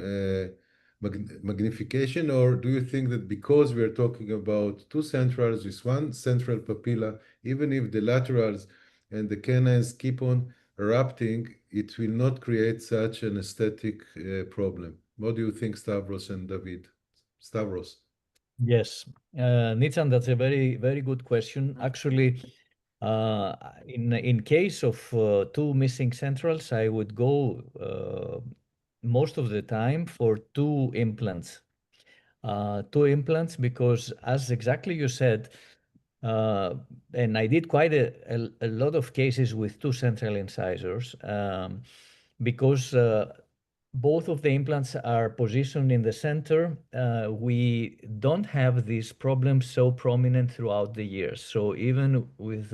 magnification, or do you think that because we are talking about two centrals with one central papilla, even if the laterals and the canines keep on erupting, it will not create such an aesthetic problem? What do you think, Stavros and David? Stavros. Yes, Nitzan, that's a very, very good question. Actually, in case of two missing centrals, I would go most of the time for two implants. Two implants because, as exactly you said, and I did quite a lot of cases with two central incisors because both of the implants are positioned in the center. We don't have these problems so prominent throughout the years. So even with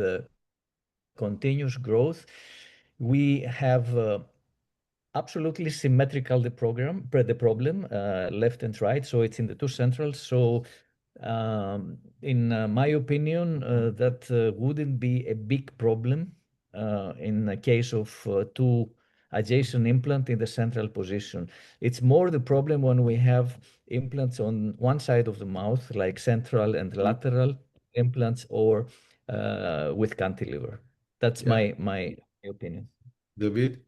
continuous growth, we have absolutely symmetrical the problem left and right. So it's in the two centrals. So in my opinion, that wouldn't be a big problem in the case of two adjacent implant in the central position. It's more the problem when we have implants on one side of the mouth, like central and lateral implants, or with cantilever. That's my opinion. David?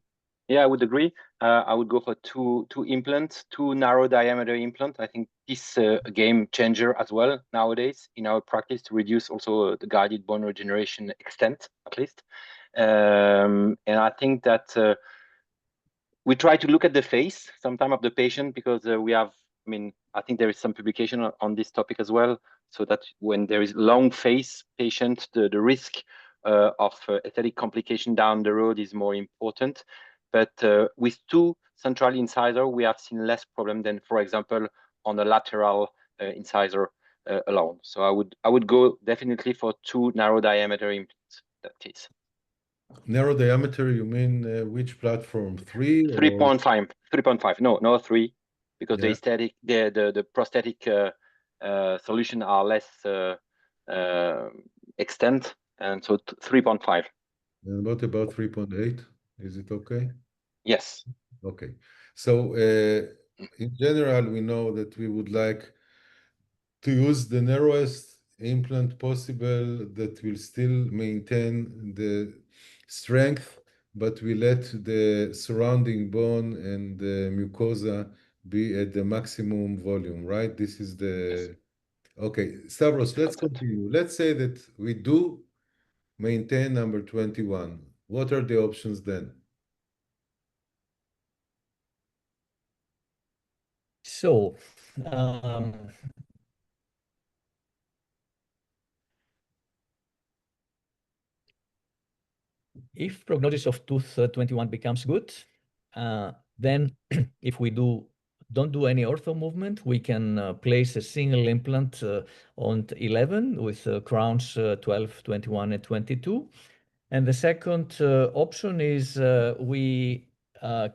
Yeah, I would agree. I would go for two implants, two narrow diameter implants. I think this a game changer as well nowadays in our practice to reduce also the guided bone regeneration extent, at least. And I think that we try to look at the face sometime of the patient because we have, I think there is some publication on this topic as well, so that when there is long face patient, the risk of aesthetic complication down the road is more important. But with two central incisor, we have seen less problem than, for example, on a lateral incisor alone. So I would go definitely for two narrow diameter implants in that case. Narrow diameter, you mean which platform? 3 or 3.5. 3.5. No, 3, because the aesthetic, the prosthetic solution are less extent, and so 3.5. And what about 3.8? Is it okay? Yes. Okay. So in general, we know that we would like to use the narrowest implant possible that will still maintain the strength, but we let the surrounding bone and the mucosa be at the maximum volume, right? This is the... Okay, Stavros, let's continue. Let's say that we do maintain number 21. What are the options then? So, if prognosis of tooth 21 becomes good, then if we don't do any ortho movement, we can place a single implant on 11 with crowns 12, 21, and 22. And the second option is we do a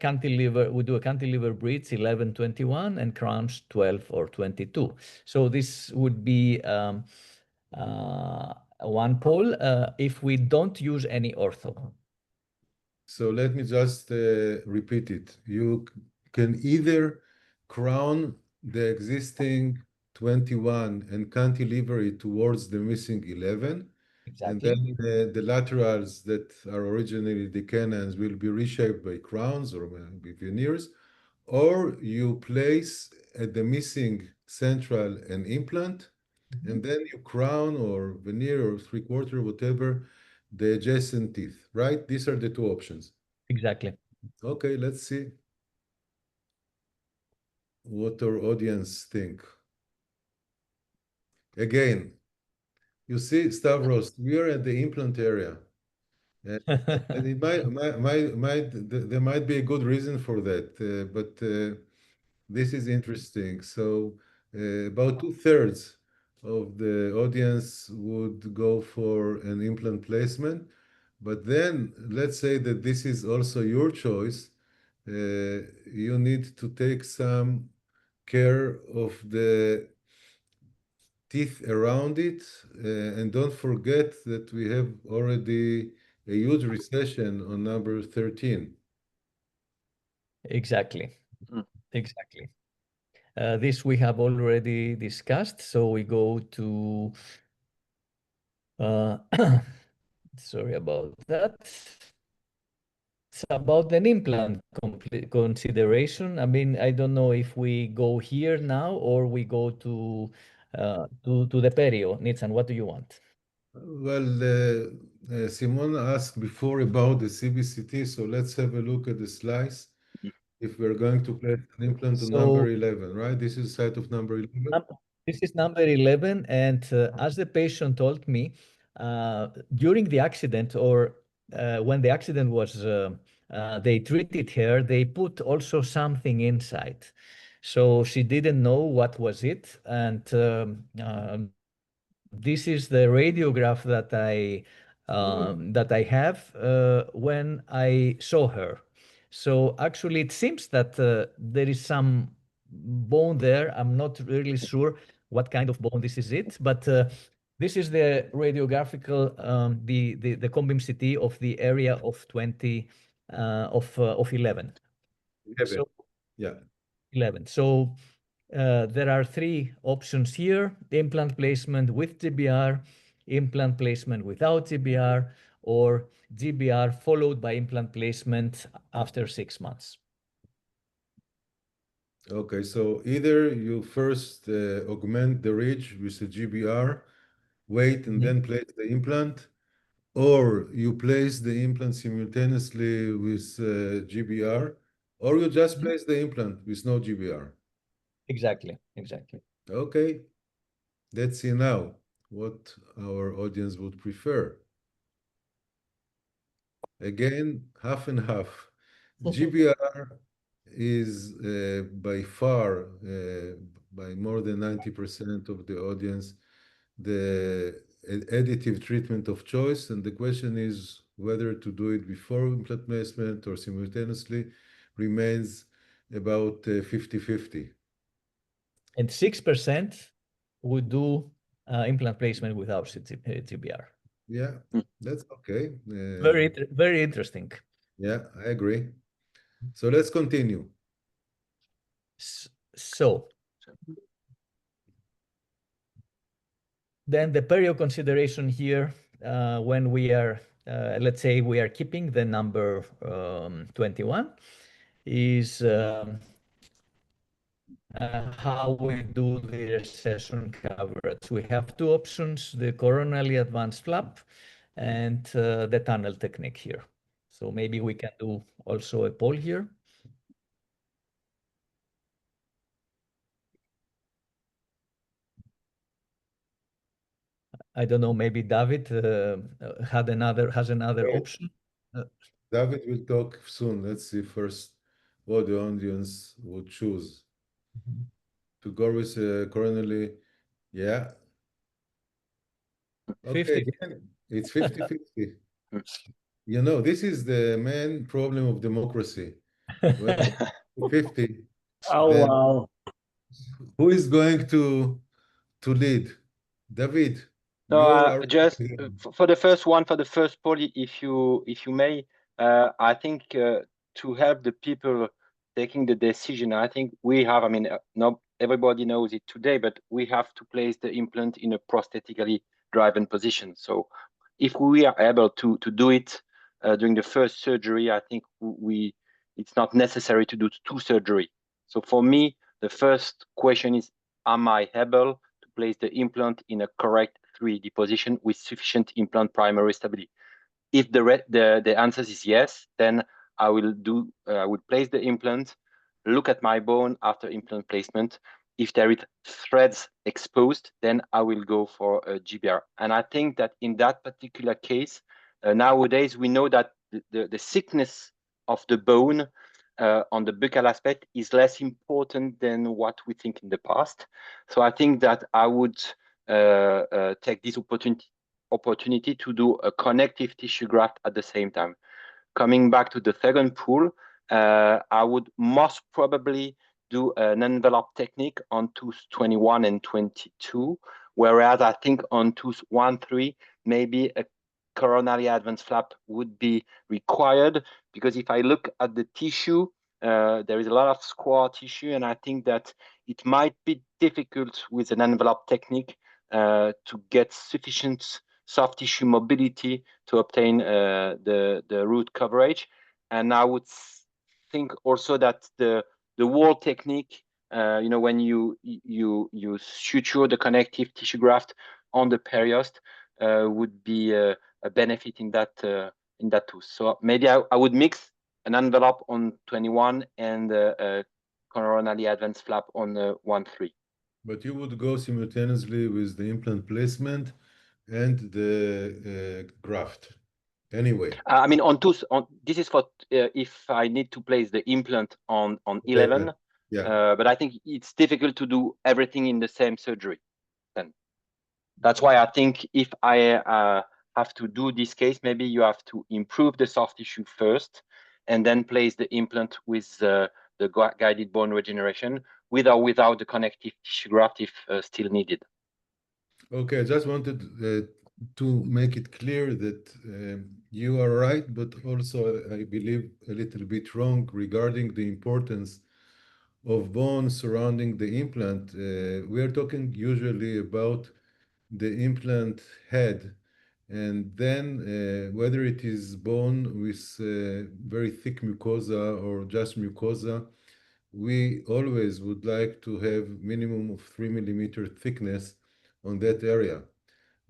cantilever bridge 11, 21 and crowns 12 or 22. So this would be one pole if we don't use any ortho. So let me just repeat it. You can either crown the existing 21 and cantilever it towards the missing 11, and Exactly. then the laterals that are originally the canons will be reshaped by crowns or by veneers, or you place at the missing central an implant, and then you crown or veneer or three-quarter, whatever, the adjacent teeth, right? These are the two options. Exactly. Okay, let's see what our audience think. Again, you see, Stavros, we are at the implant area. And it there might be a good reason for that, but this is interesting. So about 2/3 of the audience would go for an implant placement. But then let's say that this is also your choice. You need to take some care of the teeth around it. And don't forget that we have already a huge recession on number 13. Exactly. Exactly. This we have already discussed. So we go to, sorry about that. It's about an implant consideration. I mean, I don't know if we go here now or we go to the perio. Nitzan, what do you want? Well, Simone asked before about the CBCT, so let's have a look at the slice. If we're going to place an implant on number 11, right? This is site of number 11. This is number 11, and as the patient told me, during the accident or when the accident was, they treated her, they put also something inside. So she didn't know what was it, and this is the radiograph that I have when I saw her. So actually, it seems that there is some bone there. I'm not really sure what kind of bone this is but this is the radiographical, the cone-beam CT of the area of 20 of 11. 11. So, yeah. 11. So there are three options here: implant placement with GBR, implant placement without GBR, or GBR followed by implant placement after 6 months. Okay, so either you first augment the ridge with a GBR, wait and then place the implant, or you place the implant simultaneously with GBR, or you just place the implant with no GBR. Exactly, exactly. Okay, let's see now what our audience would prefer. Again, half and half. GBR is by far, by more than 90% of the audience, the additive treatment of choice. And the question is whether to do it before implant placement or simultaneously remains about 50-50. And 6% would do implant placement without GBR. Yeah, that's okay. Very interesting. Yeah, I agree. So let's continue. So then the period consideration here, when we are, let's say we are keeping the number 21, is how we do the recession coverage. We have two options, the coronally advanced flap and the tunnel technique here. So maybe we can do also a poll here. I don't know, maybe David has another option. David will talk soon. Let's see first what the audience would choose. To go with coronally, yeah. Okay, 50. again, it's 50-50. You know, this is the main problem of democracy. When 50, Oh, then wow. who is going to lead? David, No, you are just for the first one, for the first poll, if you may, I think to help the people taking the decision, I think we have. I mean, not everybody knows it today, but we have to place the implant in a prosthetically driven position. So, if we are able to do it during the first surgery, I think it's not necessary to do two surgery. So for me, the first question is, am I able to place the implant in a correct 3D position with sufficient implant primary stability? If the answer is yes, then I would place the implant, look at my bone after implant placement. If there is threads exposed, then I will go for a GBR. And I think that in that particular case, nowadays we know that the thickness of the bone on the buccal aspect is less important than what we think in the past. So I think that I would take this opportunity to do a connective tissue graft at the same time. Coming back to the second pool, I would most probably do an envelope technique on tooth 21 and 22, whereas I think on tooth 1-3, maybe a coronally advanced flap would be required, because if I look at the tissue, there is a lot of square tissue, and I think that it might be difficult with an envelope technique to get sufficient soft tissue mobility to obtain the root coverage. And I would think also that the wall technique, when you suture the connective tissue graft on the periost, would be a benefit in that tooth. So maybe I would mix an envelope on 21 and a coronally advanced flap on 1-3. But you would go simultaneously with the implant placement and the graft. Anyway, I mean, this is for if I need to place the implant on 11. Yeah. But I think it's difficult to do everything in the same surgery. Then that's why I think if I have to do this case, maybe you have to improve the soft tissue first, and then place the implant with the guided bone regeneration, with or without the connective tissue graft if still needed. Okay, I just wanted to make it clear that you are right, but also I believe a little bit wrong regarding the importance of bone surrounding the implant. We are talking usually about the implant head, and then whether it is bone with very thick mucosa or just mucosa, we always would like to have minimum of 3 millimeter thickness on that area.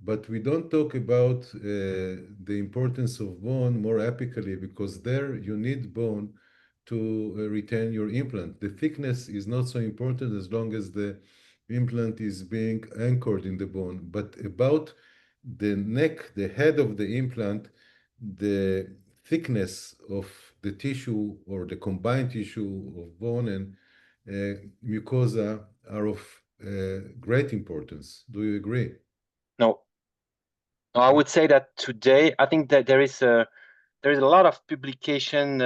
But we don't talk about the importance of bone more apically, because there you need bone to retain your implant. The thickness is not so important as long as the implant is being anchored in the bone. But about the neck, the head of the implant, the thickness of the tissue or the combined tissue of bone and mucosa are of great importance. Do you agree? No, I would say that today I think that there is a lot of publication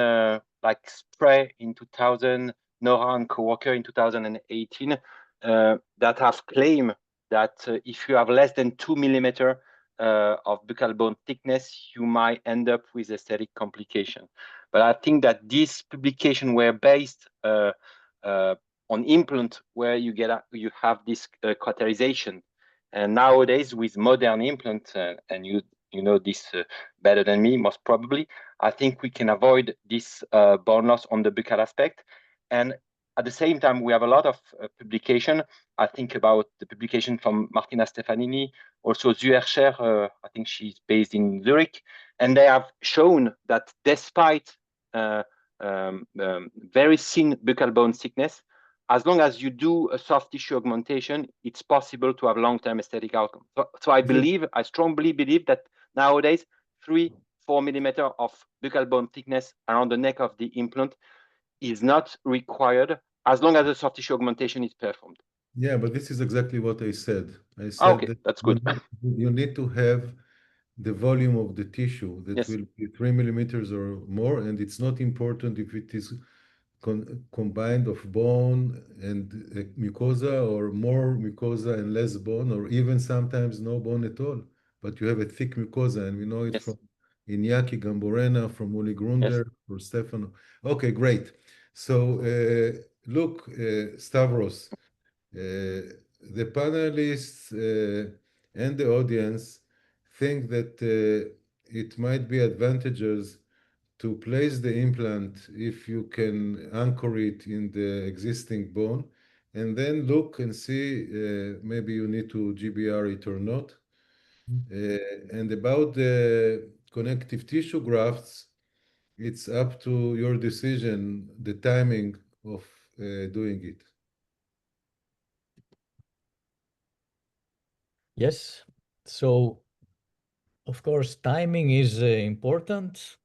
like Spray in 2000, Nora and coworker in 2018 that have claimed that if you have less than 2 millimeter of buccal bone thickness, you might end up with aesthetic complication. But I think that these publications were based on implant where you have this cauterization. And nowadays with modern implant, and you know this better than me, most probably, I think we can avoid this bone loss on the buccal aspect. And at the same time, we have a lot of publication. I think about the publication from Martina Stefanini, also Zuercher, I think she's based in Zurich, and they have shown that despite very thin buccal bone thickness, as long as you do a soft tissue augmentation, it's possible to have long-term aesthetic outcome. So I strongly believe that nowadays 3-4 millimeter of buccal bone thickness around the neck of the implant is not required as long as the soft tissue augmentation is performed. Yeah, but this is exactly what I said. I said Okay, that that's good. you need to have the volume of the tissue that Yes. will be 3 millimeters or more, and it's not important if it is combined of bone and mucosa, or more mucosa and less bone, or even sometimes no bone at all. But you have a thick mucosa, and we know it Yes. from Iñaki Gamborena, from Uli Grunder, or Stefano. Okay, great. So look, Stavros, the panelists and the audience think that it might be advantageous to place the implant if you can anchor it in the existing bone, and then look and see maybe you need to GBR it or not. And about the connective tissue grafts, it's up to your decision, the timing of doing it. Yes. So, of course, timing is important.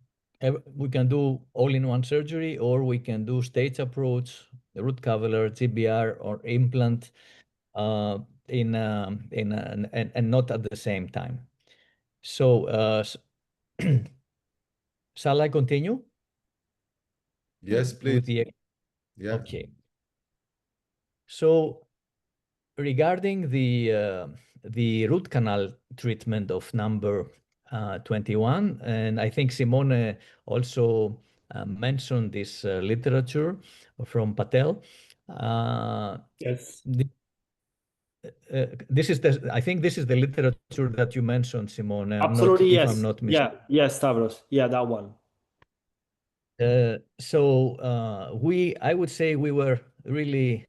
We can do all-in-one surgery, or we can do stage approach, root cavalier, GBR, or implant and not at the same time. So, shall I continue? Yes, please. With the... Yeah. Okay. So regarding the root canal treatment of number 21, and I think Simone also mentioned this literature from Patel. Yes. I think this is the literature that you mentioned, Simone. Absolutely, if yes. I'm not mistaken. Yeah, Stavros. Yeah, that one. I would say we were really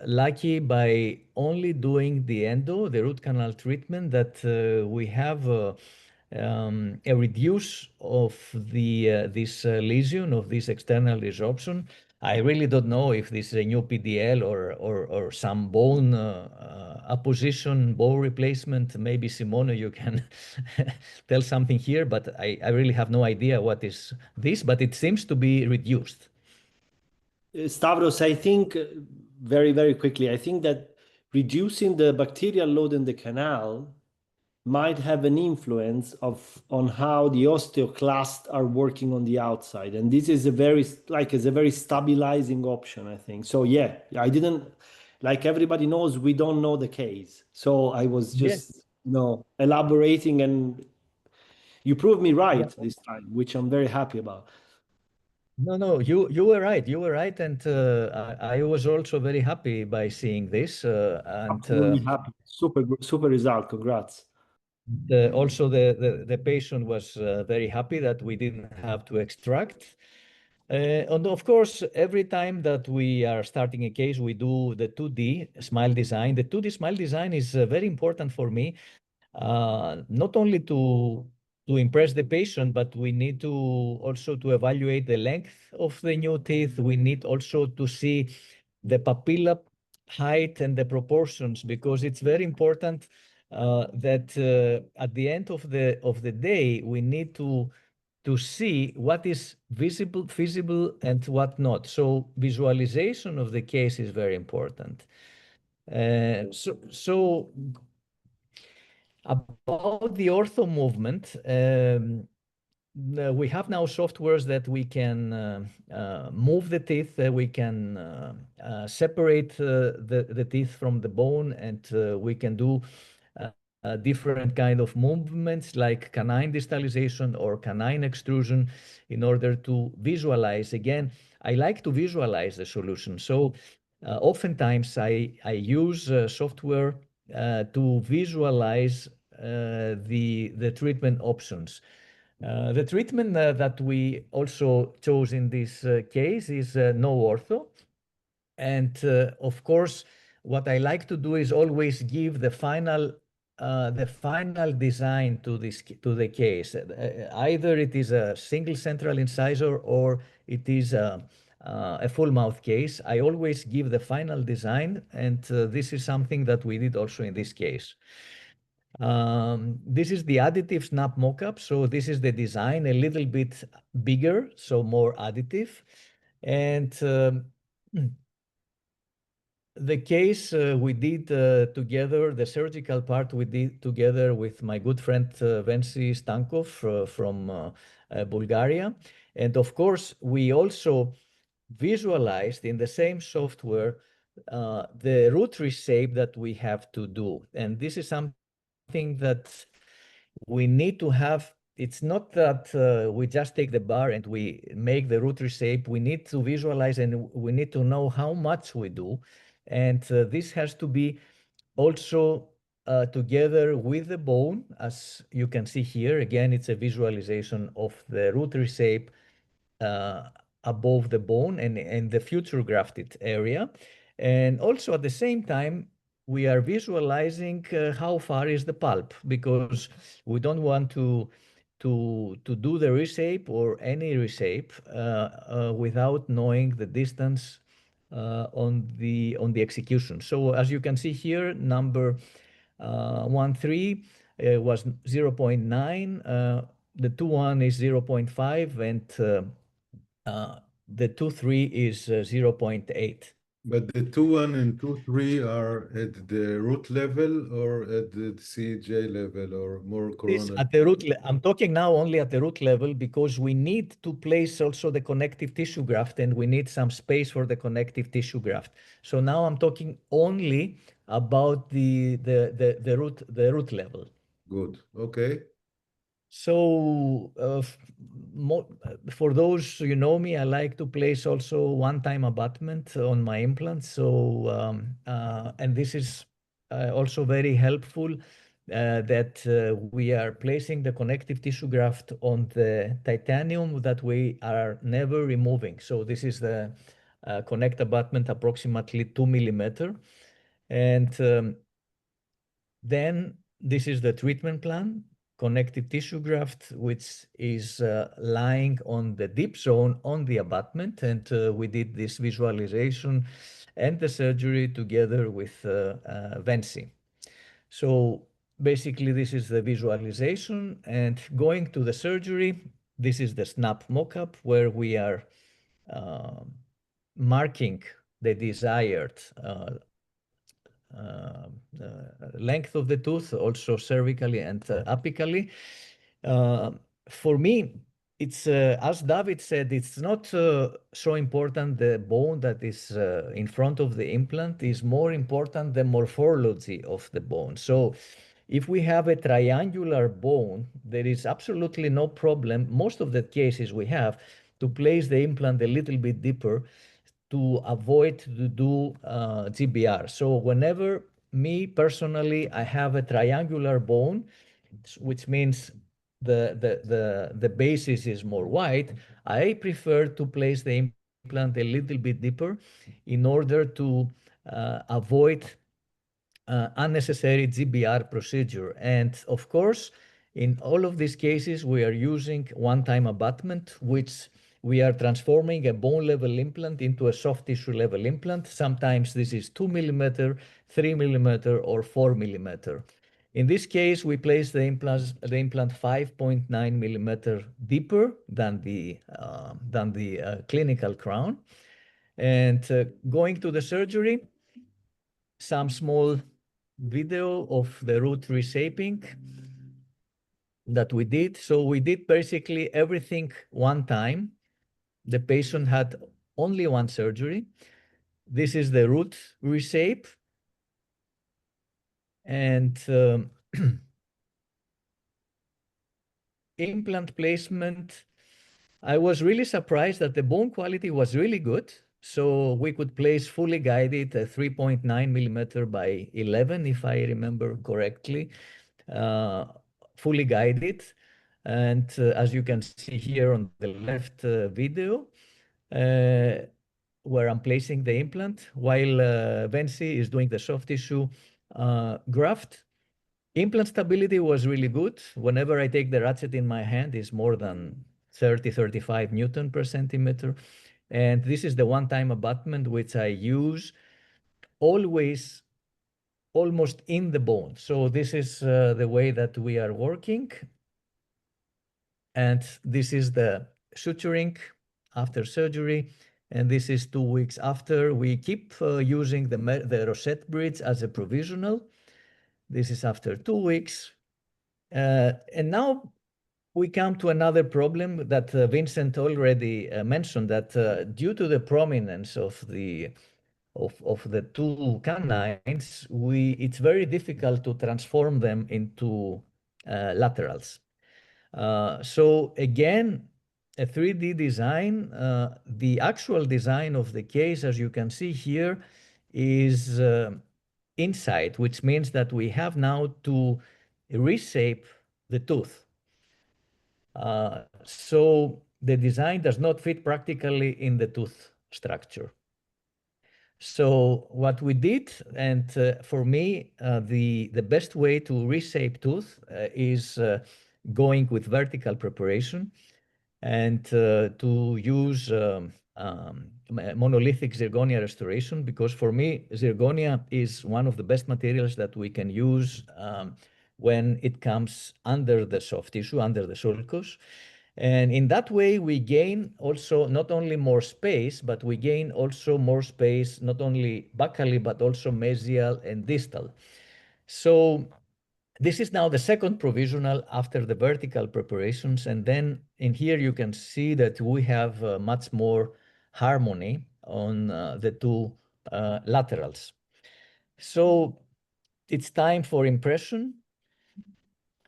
lucky by only doing the endo, the root canal treatment, that we have a reduce of this lesion, of this external resorption. I really don't know if this is a new PDL or some bone apposition, bone replacement. Maybe Simone, you can tell something here, but I really have no idea what is this, but it seems to be reduced. Stavros, I think very, very quickly, I think that reducing the bacterial load in the canal might have an influence on how the osteoclasts are working on the outside. And this is a very stabilizing option, I think. So yeah, I didn't, like everybody knows, we don't know the case. So I was just elaborating, and you proved me right this time, which I'm very happy about. No, you were right. You were right, and I was also very happy by seeing this. Absolutely happy. Super result. Congrats. Also, the patient was very happy that we didn't have to extract. And of course, every time that we are starting a case, we do the 2D smile design. The 2D smile design is very important for me, not only to impress the patient, but we need to also to evaluate the length of the new teeth. We need also to see the papilla height and the proportions, because it's very important that at the end of the day, we need to see what is visible, feasible, and what not. So visualization of the case is very important. So about the ortho movement, we have now softwares that we can move the teeth, we can separate the teeth from the bone, and we can do different kind of movements like canine distalization or canine extrusion in order to visualize. Again, I like to visualize the solution. So oftentimes I use software to visualize the treatment options. The treatment that we also chose in this case is no ortho. And of course, what I like to do is always give the final design to the case. Either it is a single central incisor or it is a full mouth case. I always give the final design, and this is something that we did also in this case. This is the additive snap mockup. So this is the design, a little bit bigger, so more additive. And the case we did together, the surgical part we did together with my good friend Venci Stankov from Bulgaria. And of course, we also visualized in the same software the root reshape that we have to do. And this is something that we need to have. It's not that we just take the bar and we make the root reshape. We need to visualize and we need to know how much we do. And this has to be also together with the bone, as you can see here. Again, it's a visualization of the root reshape above the bone and the future grafted area. And also at the same time, we are visualizing how far is the pulp, because we don't want to do the reshape or any reshape without knowing the distance on the execution. So as you can see here, number 1.3 was 0.9, the 2.1 is 0.5, and the 2.3 is 0.8. But the 2.1 and 2.3 are at the root level or at the CJ level or more coronal? At the root. I'm talking now only at the root level, because we need to place also the connective tissue graft, and we need some space for the connective tissue graft. So now I'm talking only about the root level. Good. Okay. So for those you know me, I like to place also one-time abutment on my implants. So and this is also very helpful that we are placing the connective tissue graft on the titanium that we are never removing. So this is the connect abutment, approximately 2 millimeter, and then this is the treatment plan. Connective tissue graft, which is lying on the deep zone on the abutment. And we did this visualization and the surgery together with Venci. So basically, this is the visualization. And going to the surgery, this is the snap mockup, where we are marking the desired length of the tooth, also cervically and apically. For me, it's as David said, it's not so important the bone that is in front of the implant. Is more important the morphology of the bone. So if we have a triangular bone, there is absolutely no problem, most of the cases we have, to place the implant a little bit deeper to avoid to do GBR. So whenever me personally, I have a triangular bone, which means the basis is more wide, I prefer to place the implant a little bit deeper in order to avoid unnecessary GBR procedure. And of course, in all of these cases, we are using one-time abutment, which we are transforming a bone level implant into a soft tissue level implant. Sometimes this is 2 millimeter, 3 millimeter, or 4 millimeter. In this case, we place the implant 5.9 millimeter deeper than the clinical crown. And going to the surgery, some small video of the root reshaping that we did. So we did basically everything one time. The patient had only one surgery. This is the root reshape. And Implant placement, I was really surprised that the bone quality was really good. So we could place fully guided 3.9 millimeter by 11, if I remember correctly, fully guided. And as you can see here on the left video, where I'm placing the implant, while Vensi is doing the soft tissue graft. Implant stability was really good. Whenever I take the ratchet in my hand, it's more than 30, 35 Newton per centimeter. And this is the one-time abutment which I use always almost in the bone. So this is the way that we are working. And this is the suturing after surgery. And this is 2 weeks after. We keep using the Rosette bridge as a provisional. This is after 2 weeks. And now we come to another problem that Vincent already mentioned, that due to the prominence of the two canines, it's very difficult to transform them into laterals. So again, a 3D design, the actual design of the case, as you can see here, is inside, which means that we have now to reshape the tooth. So the design does not fit practically in the tooth structure. So what we did, and for me, the best way to reshape tooth is going with vertical preparation and to use monolithic zirconia restoration, because for me, zirconia is one of the best materials that we can use when it comes under the soft tissue, under the sulcus. And in that way, we gain also not only more space, but we gain also more space, not only buccally, but also mesial and distal. So this is now the second provisional after the vertical preparations. And then in here, you can see that we have much more harmony on the two laterals. So it's time for impression.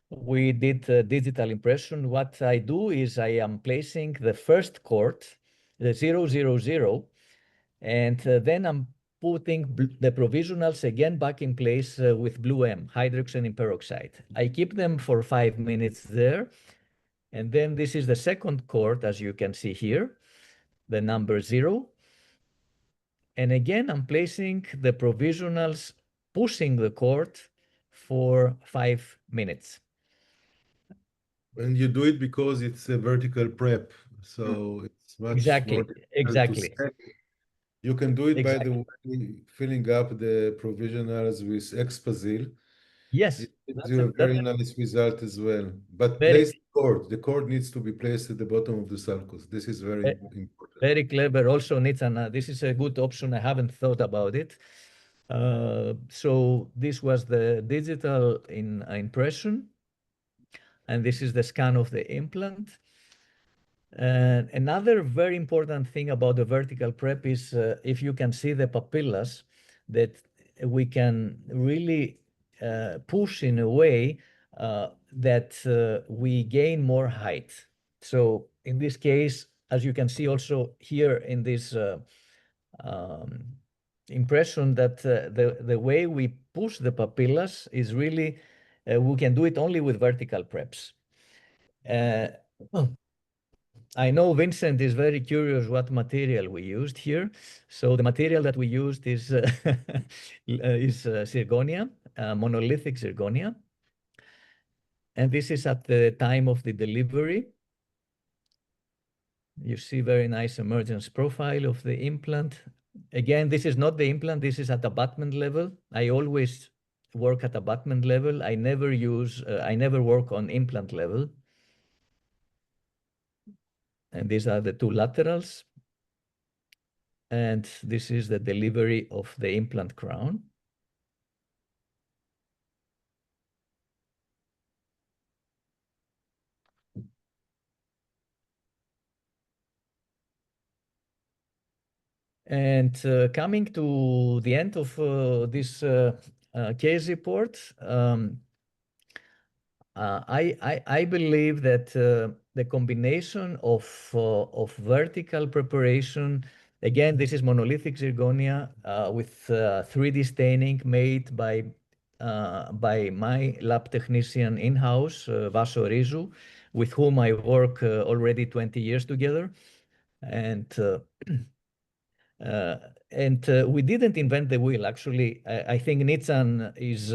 We did digital impression. What I do is I am placing the first cord, the 000, and then I'm putting the provisionals again back in place with blue M, hydroxyl peroxide. I keep them for 5 minutes there. And then this is the second cord, as you can see here, the number 0. And again, I'm placing the provisionals, pushing the cord for 5 minutes. And you do it because it's a vertical prep, so it's much Exactly, more difficult to exactly. set. You can do it by the Exactly. way, filling up the provisionals with Expasil. Yes, It gives that's you a very a nice result as well. But very, place the cord. The cord needs to be placed at the bottom of the sulcus. This is very important. very clever. Also, Nitzan, this is a good option. I haven't thought about it. So this was the digital impression, and this is the scan of the implant. And another very important thing about the vertical prep is if you can see the papillas, that we can really push in a way that we gain more height. So in this case, as you can see also here in this impression, that the way we push the papillas is really, we can do it only with vertical preps. I know Vincent is very curious what material we used here. So the material that we used is zirconia, monolithic zirconia. And this is at the time of the delivery. You see very nice emergence profile of the implant. Again, this is not the implant, this is at abutment level. I always work at abutment level. I never work on implant level. And these are the two laterals. And this is the delivery of the implant crown. And coming to the end of this case report, I believe that the combination of vertical preparation, again, this is monolithic zirconia with 3D staining made by my lab technician in-house, Vaso Rizu, with whom I work already 20 years together. And we didn't invent the wheel. Actually, I think Nitzan is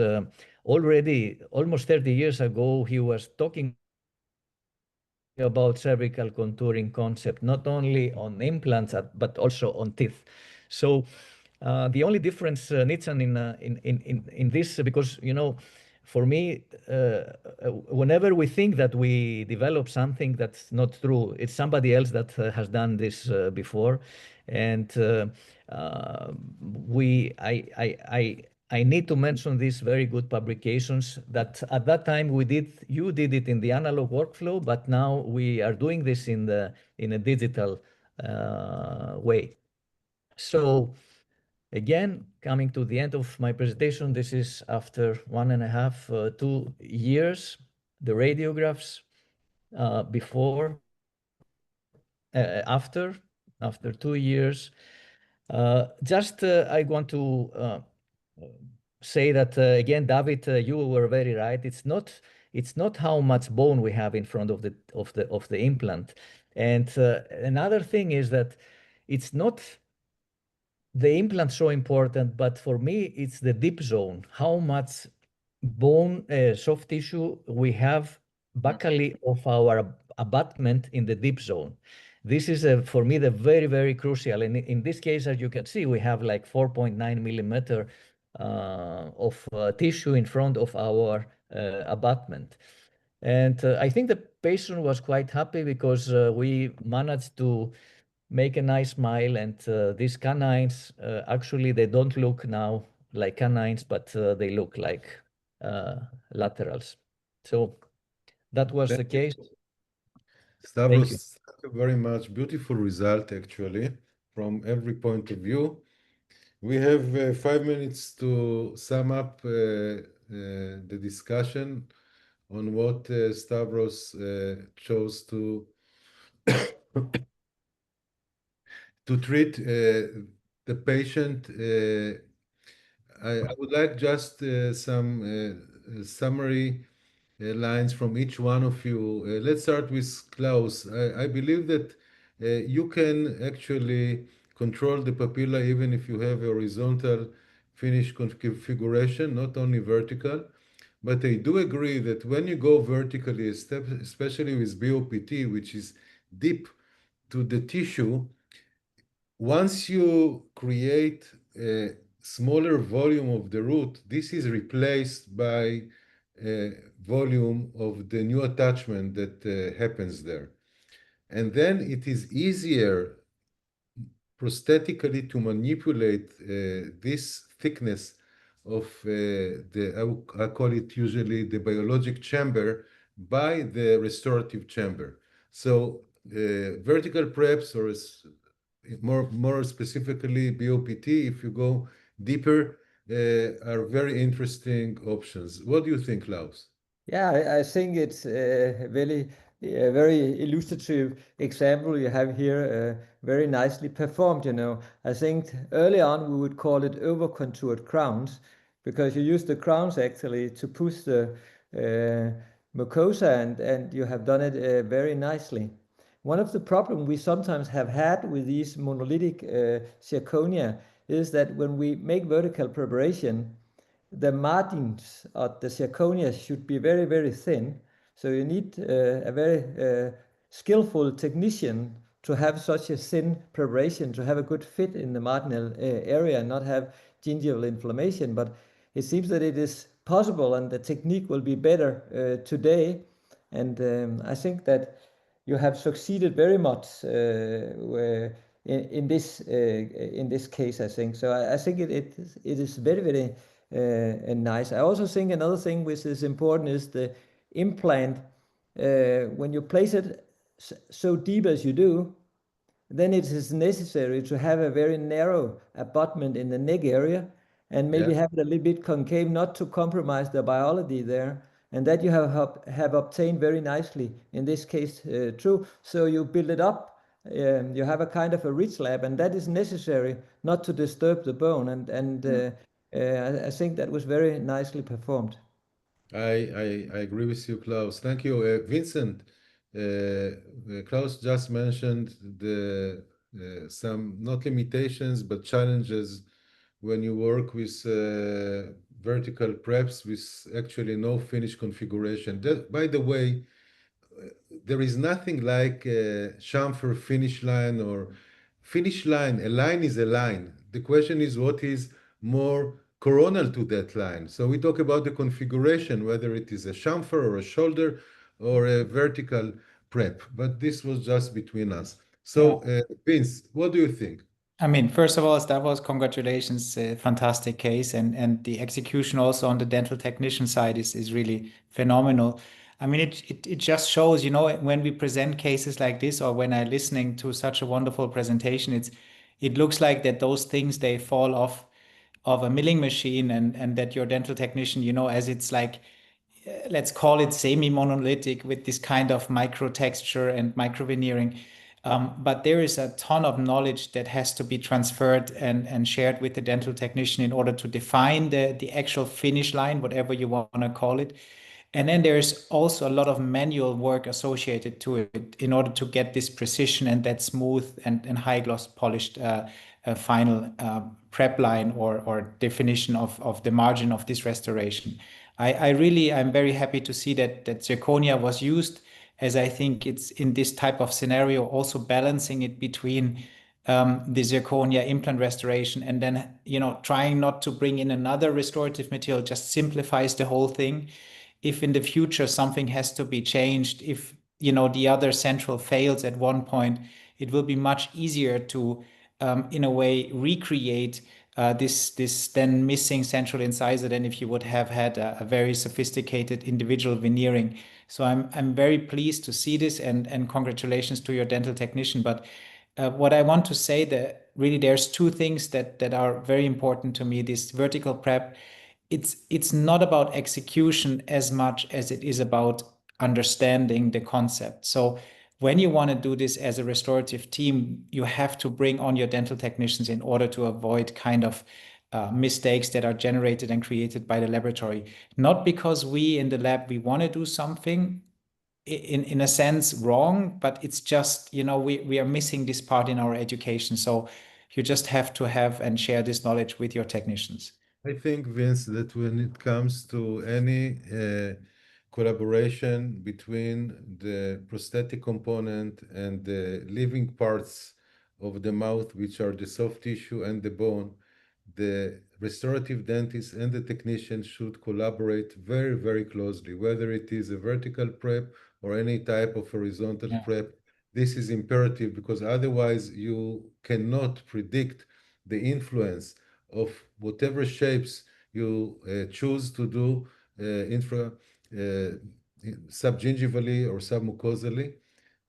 already almost 30 years ago, he was talking about cervical contouring concept, not only on implants, but also on teeth. So the only difference, Nitzan, in this, because, you know, for me, whenever we think that we develop something that's not true, it's somebody else that has done this before. And I need to mention these very good publications that at that time you did it in the analog workflow, but now we are doing this in a digital way. So again, coming to the end of my presentation, this is after 1.5, 2 years, the radiographs before, after 2 years. I want to say that again, David, you were very right. It's not how much bone we have in front of the implant. And another thing is that it's not the implant so important, but for me, it's the deep zone. How much bone, soft tissue we have buccally of our abutment in the deep zone. This is for me the very, very crucial. And in this case, as you can see, we have like 4.9 millimeter of tissue in front of our abutment. And I think the patient was quite happy because we managed to make a nice smile. And these canines, actually, they don't look now like canines, but they look like laterals. So that was the case. Stavros, thank you very much. Beautiful result, actually, from every point of view. We have 5 minutes to sum up the discussion on what Stavros chose to treat the patient. I would like just some summary lines from each one of you. Let's start with Klaus. I believe that you can actually control the papilla even if you have a horizontal finish configuration, not only vertical. But I do agree that when you go vertically, especially with BOPT, which is deep to the tissue, once you create a smaller volume of the root, this is replaced by a volume of the new attachment that happens there. And then it is easier prosthetically to manipulate this thickness of I call it usually the biologic chamber by the restorative chamber. So vertical preps, or more specifically BOPT, if you go deeper, are very interesting options. What do you think, Klaus? Yeah, I think it's a very illustrative example you have here, very nicely performed, you know. I think early on we would call it over-contoured crowns, because you use the crowns actually to push the mucosa, and you have done it very nicely. One of the problems we sometimes have had with these monolithic zirconia is that when we make vertical preparation, the margins of the zirconia should be very, very thin. So you need a very skillful technician to have such a thin preparation, to have a good fit in the marginal area and not have gingival inflammation. But it seems that it is possible, and the technique will be better today. And I think that you have succeeded very much in this case, I think. So I think it is very, very nice. I also think another thing which is important is the implant. When you place it so deep as you do, then it is necessary to have a very narrow abutment in the neck area, and maybe have it a little bit concave, not to compromise the biology there. and that you have obtained very nicely in this case too. So you build it up. You have a kind of a ridge lab, and that is necessary not to disturb the bone. And I think that was very nicely performed. I agree with you, Klaus. Thank you. Vincent, Klaus just mentioned the some not limitations but challenges when you work with vertical preps with actually no finish configuration. By the way, there is nothing like a chamfer finish line or finish line. A line is a line. The question is what is more coronal to that line. So we talk about the configuration, whether it is a chamfer or a shoulder or a vertical prep. But this was just between us. So Vince, what do you think? I mean, first of all, Stavros, congratulations, fantastic case, and the execution also on the dental technician side is really phenomenal. I mean, it just shows, you know, when we present cases like this, or when I'm listening to such a wonderful presentation, it looks like that those things they fall off of a milling machine, and that your dental technician, you know, as it's like, let's call it semi-monolithic with this kind of micro texture and micro veneering. But there is a ton of knowledge that has to be transferred and shared with the dental technician in order to define the actual finish line, whatever you want to call it. And then there's also a lot of manual work associated to it in order to get this precision and that smooth and high gloss polished final prep line or definition of the margin of this restoration. I'm very happy to see that zirconia was used, as I think it's in this type of scenario also balancing it between the zirconia implant restoration and then, you know, trying not to bring in another restorative material just simplifies the whole thing. If in the future something has to be changed, if, you know, the other central fails at one point, it will be much easier to in a way recreate this then missing central incisor than if you would have had a very sophisticated individual veneering. So I'm very pleased to see this, and congratulations to your dental technician. But what I want to say, that really there's two things that are very important to me. This vertical prep, it's not about execution as much as it is about understanding the concept. So when you want to do this as a restorative team, you have to bring on your dental technicians in order to avoid kind of mistakes that are generated and created by the laboratory. Not because we in the lab, we want to do something in a sense wrong, but it's just, you know, we are missing this part in our education. So you just have to have and share this knowledge with your technicians. I think, Vince, that when it comes to any collaboration between the prosthetic component and the living parts of the mouth, which are the soft tissue and the bone, the restorative dentist and the technician should collaborate very, very closely, whether it is a vertical prep or any type of horizontal prep. This is imperative because otherwise you cannot predict the influence of whatever shapes you choose to do subgingivally or submucosally.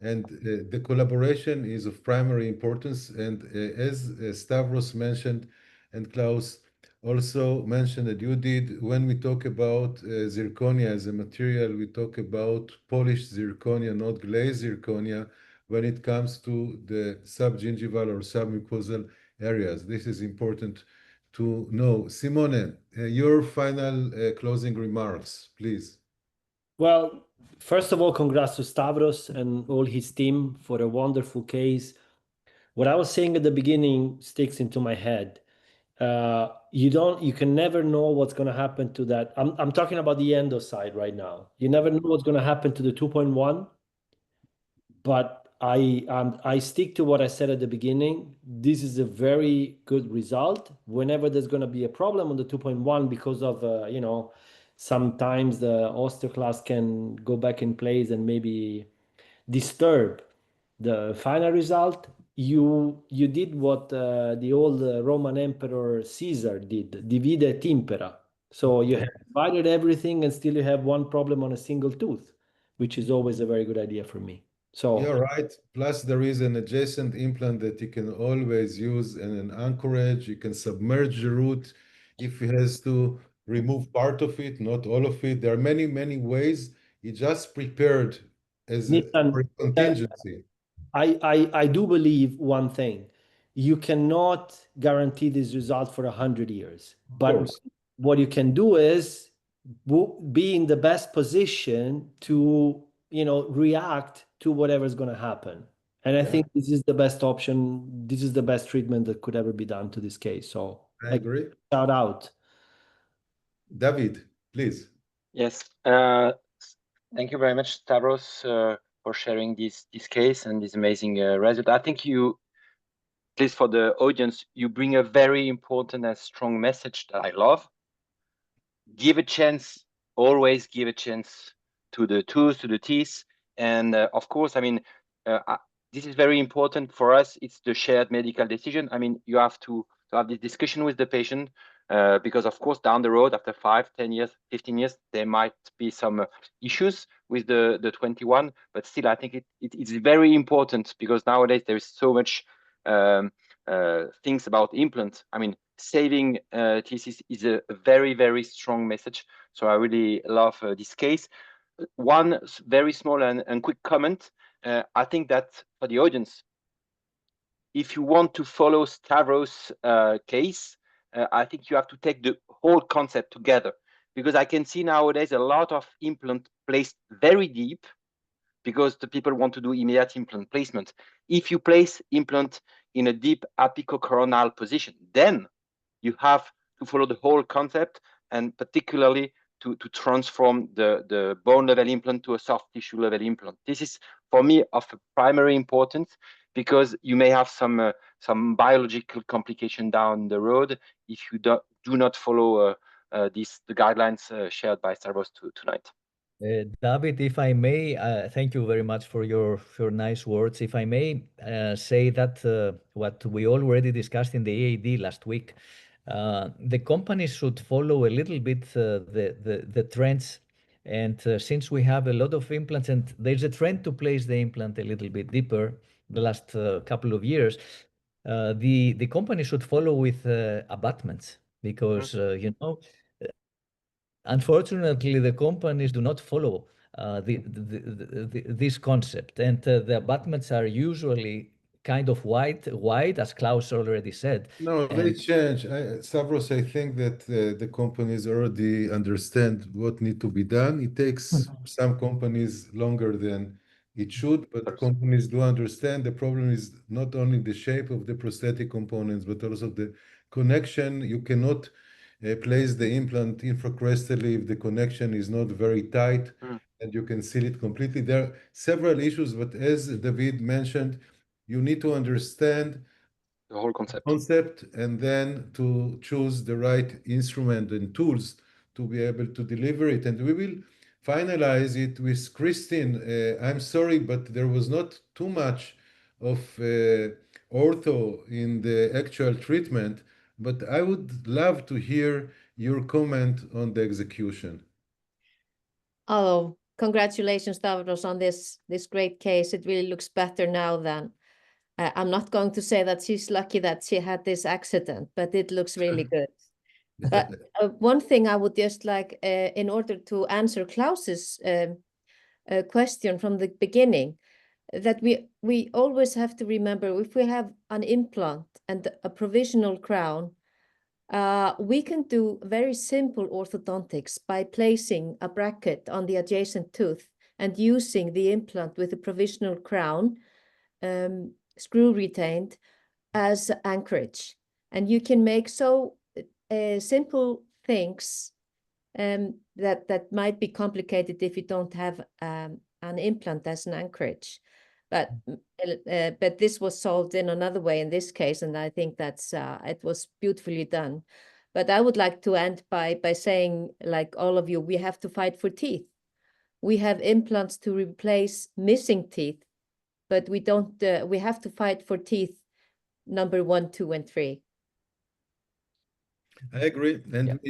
And the collaboration is of primary importance. And as Stavros mentioned, and Klaus also mentioned that you did, when we talk about zirconia as a material, we talk about polished zirconia, not glazed zirconia, when it comes to the subgingival or submucosal areas. This is important to know. Simone, your final closing remarks, please. Well, first of all, congrats to Stavros and all his team for a wonderful case. What I was saying at the beginning sticks into my head. You can never know what's going to happen to that. I'm talking about the endo side right now. You never know what's going to happen to the 2.1, but I stick to what I said at the beginning. This is a very good result. Whenever there's going to be a problem on the 2.1 because of you know, sometimes the osteoclast can go back in place and maybe disturb the final result. You did what the old Roman Emperor Caesar did, divide et impera. So you have divided everything and still you have one problem on a single tooth, which is always a very good idea for me. So you're right. Plus, there is an adjacent implant that you can always use and an anchorage. You can submerge the root if it has to remove part of it, not all of it. There are many, many ways. It just prepared as a Nitan, for a contingency. I do believe one thing. You cannot guarantee this result for 100 years. But course. what you can do is be in the best position to, react to whatever's going to happen. And I think this is the best option. This is the best treatment that could ever be done to this case. So I agree. shout out. David, please. Yes. Thank you very much, Stavros, for sharing this case and this amazing result. I think you, at least for the audience, you bring a very important and strong message that I love. Give a chance, always give a chance to the tools, to the teeth. And of course, I mean, this is very important for us. It's the shared medical decision. I mean, you have to have this discussion with the patient because, of course, down the road, after 5, 10 years, 15 years, there might be some issues with the 21. But still, I think it's very important because nowadays there is so much things about implants. I mean, saving teeth is a very, very strong message. So I really love this case. One very small and quick comment. I think that for the audience, if you want to follow Stavros' case, I think you have to take the whole concept together, because I can see nowadays a lot of implant placed very deep because the people want to do immediate implant placement. If you place implant in a deep apicocoronal position, then you have to follow the whole concept, and particularly to transform the bone level implant to a soft tissue level implant. This is, for me, of primary importance because you may have some biological complication down the road if you do not follow the guidelines shared by Stavros tonight. David, if I may, thank you very much for your nice words. If I may say that what we already discussed in the EAD last week, the companies should follow a little bit the trends. And since we have a lot of implants and there's a trend to place the implant a little bit deeper the last couple of years, the company should follow with abutments because, unfortunately, the companies do not follow this concept. And the abutments are usually kind of wide, as Klaus already said. No, they change. Stavros, I think that the companies already understand what need to be done. It takes some companies longer than it should, but companies do understand. The problem is not only the shape of the prosthetic components, but also the connection. You cannot place the implant infracrestally if the connection is not very tight, and you can seal it completely. There are several issues, but as David mentioned, you need to understand the whole concept and then to choose the right instrument and tools to be able to deliver it. And we will finalize it with Christine. I'm sorry, but there was not too much of ortho in the actual treatment, but I would love to hear your comment on the execution. Oh, congratulations, Stavros, on this great case. It really looks better now than I'm not going to say that she's lucky that she had this accident, but it looks really good. But one thing I would just like, in order to answer Klaus's question from the beginning, that we always have to remember if we have an implant and a provisional crown, we can do very simple orthodontics by placing a bracket on the adjacent tooth and using the implant with a provisional crown, screw retained, as anchorage. And you can make so simple things that might be complicated if you don't have an implant as an anchorage. But this was solved in another way in this case, and I think that's it was beautifully done. But I would like to end by saying, like all of you, we have to fight for teeth. We have implants to replace missing teeth, but we don't. We have to fight for teeth number 1, 2, and 3. I agree, and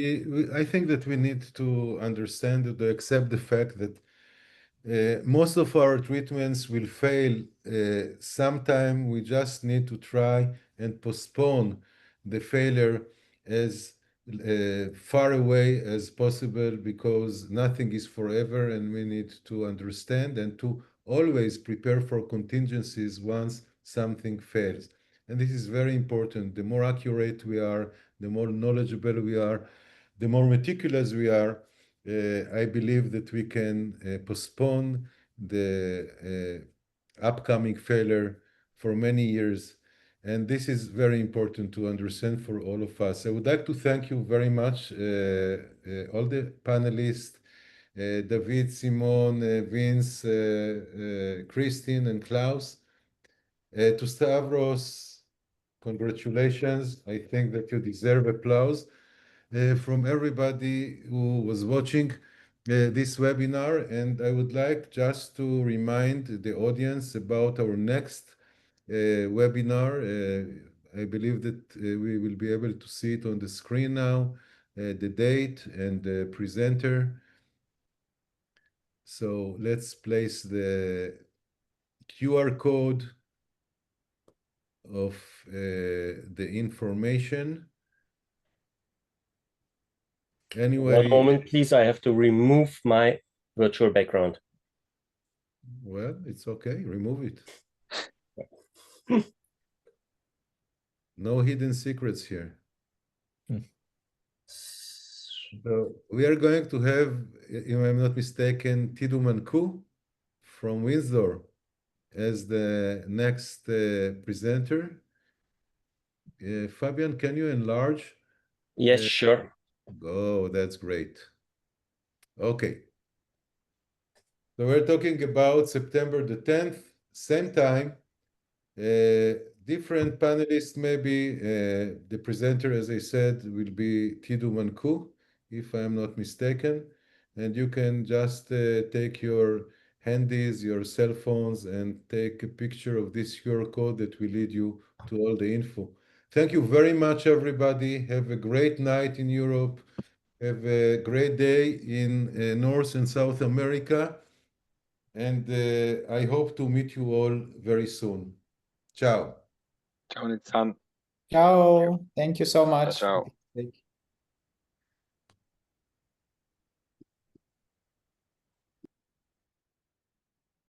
I think that we need to understand to accept the fact that most of our treatments will fail. Sometime we just need to try and postpone the failure as far away as possible, because nothing is forever, and we need to understand and to always prepare for contingencies once something fails. And this is very important. The more accurate we are, the more knowledgeable we are, the more meticulous we are, I believe that we can postpone the upcoming failure for many years. And this is very important to understand for all of us. I would like to thank you very much, all the panelists, David, Simon, Vince, Christine, and Klaus. To Stavros, congratulations. I think that you deserve applause from everybody who was watching this webinar. And I would like just to remind the audience about our next webinar. I believe that we will be able to see it on the screen now, the date and the presenter. So let's place the QR code of the information. Anyway, One moment, please. I have to remove my virtual background. Well, it's okay. Remove it. No hidden secrets here. So we are going to have, if I'm not mistaken, Tiduman Ku from Windsor as the next presenter. Fabian, can you enlarge? Yes, sure. Oh, that's great. Okay. So we're talking about September the 10th, same time. Different panelists, maybe. The presenter, as I said, will be Tiduman Ku, if I'm not mistaken. And you can just take your handies, your cell phones, and take a picture of this QR code that will lead you to all the info. Thank you very much, everybody. Have a great night in Europe. Have a great day in North and South America. And I hope to meet you all very soon. Ciao. Ciao, Nitzan. Ciao. Thank you so much. Ciao.